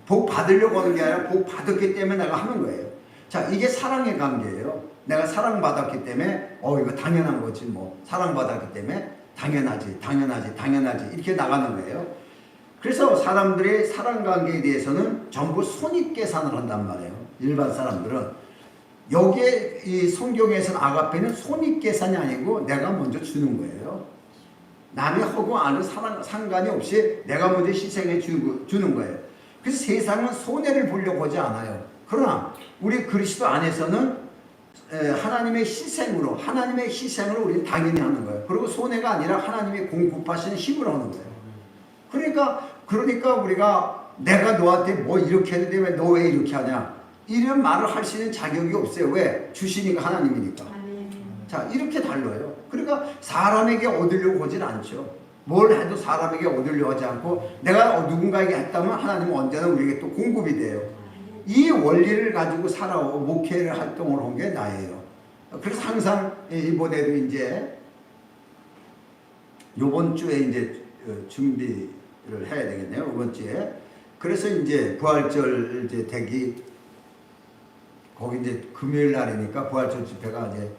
복 받으려고 하는 게 아니라 복 받았기 때문에 내가 하는 거예요. 자, 이게 사랑의 관계예요. 내가 사랑받았기 때문에 이거 당연한 거지 뭐. 사랑받았기 때문에 당연하지 이렇게 나가는 거예요. 그래서 사람들의 사랑 관계에 대해서는 전부 손익계산을 한단 말이에요. 일반 사람들은. 여기에 이 성경에서는 아가페는 손익계산이 아니고 내가 먼저 주는 거예요. 남의 허구 안은 상관이 없이 내가 먼저 희생해 주는 거예요. 그래서 세상은 손해를 보려고 하지 않아요. 그러나 우리 그리스도 안에서는 하나님의 희생으로 우리는 당연히 하는 거예요. 그리고 손해가 아니라 하나님의 공급하시는 힘으로 하는 거예요. 그러니까 우리가 내가 너한테 뭐 이렇게 했는데 왜 너 왜 이렇게 하냐 이런 말을 할 수 있는 자격이 없어요. 왜? 주시니까 하나님이니까. 자, 이렇게 달라요. 그러니까 사람에게 얻으려고 하진 않죠. 뭘 해도 사람에게 얻으려고 하지 않고 내가 누군가에게 했다면 하나님은 언제나 우리에게 또 공급이 돼요. 이 원리를 가지고 살아오고 목회를 활동을 한 게 나예요. 그래서 항상 이번에도 이제 요번 주에 이제 준비를 해야 되겠네요. 이번 주에. 그래서 이제 부활절 이제 되기 거기 이제 금요일 날이니까 부활절 집회가 이제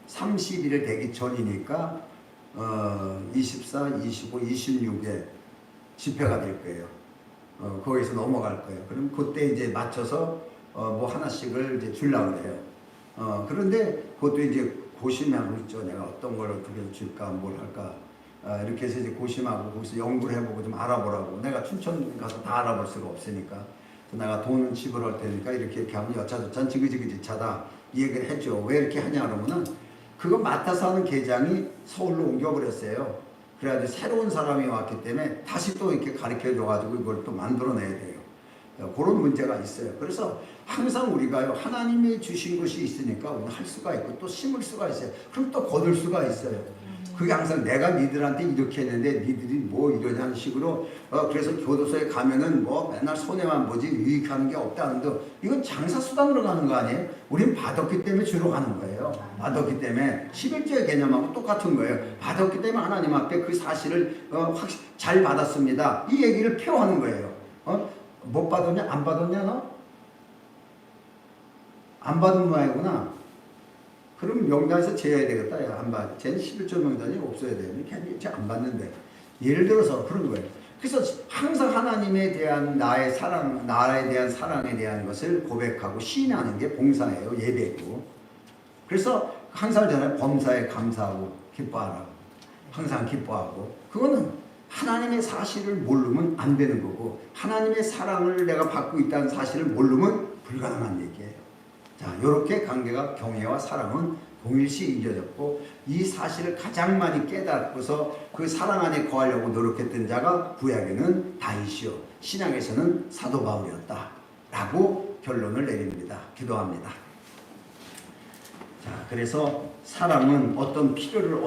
30일 되기 전이니까 24, 25, 26에 집회가 될 거예요. 거기서 넘어갈 거예요. 그럼 그때 이제 맞춰서 뭐 하나씩을 이제 주려고 해요. 그런데 그것도 이제 고심하고 있죠. 내가 어떤 걸 어떻게 줄까, 뭘 할까. 이렇게 해서 이제 고심하고 거기서 연구를 해보고 좀 알아보라고. 내가 춘천 가서 다 알아볼 수가 없으니까. 내가 돈은 지불할 테니까 이렇게 하면 여차저차 지그지그지차다 이 얘기를 해줘. 왜 이렇게 하냐 그러면은 그거 맡아서 하는 계장이 서울로 옮겨버렸어요. 그래가지고 새로운 사람이 왔기 때문에 다시 또 이렇게 가르쳐줘가지고 이걸 또 만들어내야 돼요. 그런 문제가 있어요. 그래서 항상 우리가요 하나님이 주신 것이 있으니까 우리는 할 수가 있고 또 심을 수가 있어요. 그럼 또 거둘 수가 있어요. 그게 항상 내가 니들한테 이렇게 했는데 니들이 뭐 이러냐는 식으로 그래서 교도소에 가면은 뭐 맨날 손해만 보지 유익하는 게 없다는데 이건 장사수단으로 가는 거 아니에요? 우린 받았기 때문에 주로 가는 거예요. 받았기 때문에 11조의 개념하고 똑같은 거예요. 받았기 때문에 하나님 앞에 그 사실을 잘 받았습니다. 이 얘기를 표하는 거예요. 못 받았냐? 안 받았냐 너? 안 받은 모양이구나. 그럼 명단에서 제해야 되겠다. 야, 안 받. 쟤는 11조 명단이 없어야 돼. 쟤안 받는데. 예를 들어서 그런 거예요. 그래서 항상 하나님에 대한 나의 사랑, 나라에 대한 사랑에 대한 것을 고백하고 시인하는 게 봉사예요. 예배고. 그래서 항상 전에 범사에 감사하고 기뻐하라. 항상 기뻐하고. 그거는 하나님의 사실을 모르면 안 되는 거고, 하나님의 사랑을 내가 받고 있다는 사실을 모르면 불가능한 얘기예요. 자, 이렇게 관계가 경애와 사랑은 동일시 이어졌고, 이 사실을 가장 많이 깨닫고서 그 사랑 안에 거하려고 노력했던 자가 구약에는 다윗이요, 신약에서는 사도 바울이었다 라고 결론을 내립니다. 기도합니다. 자, 그래서 사랑은 어떤 필요를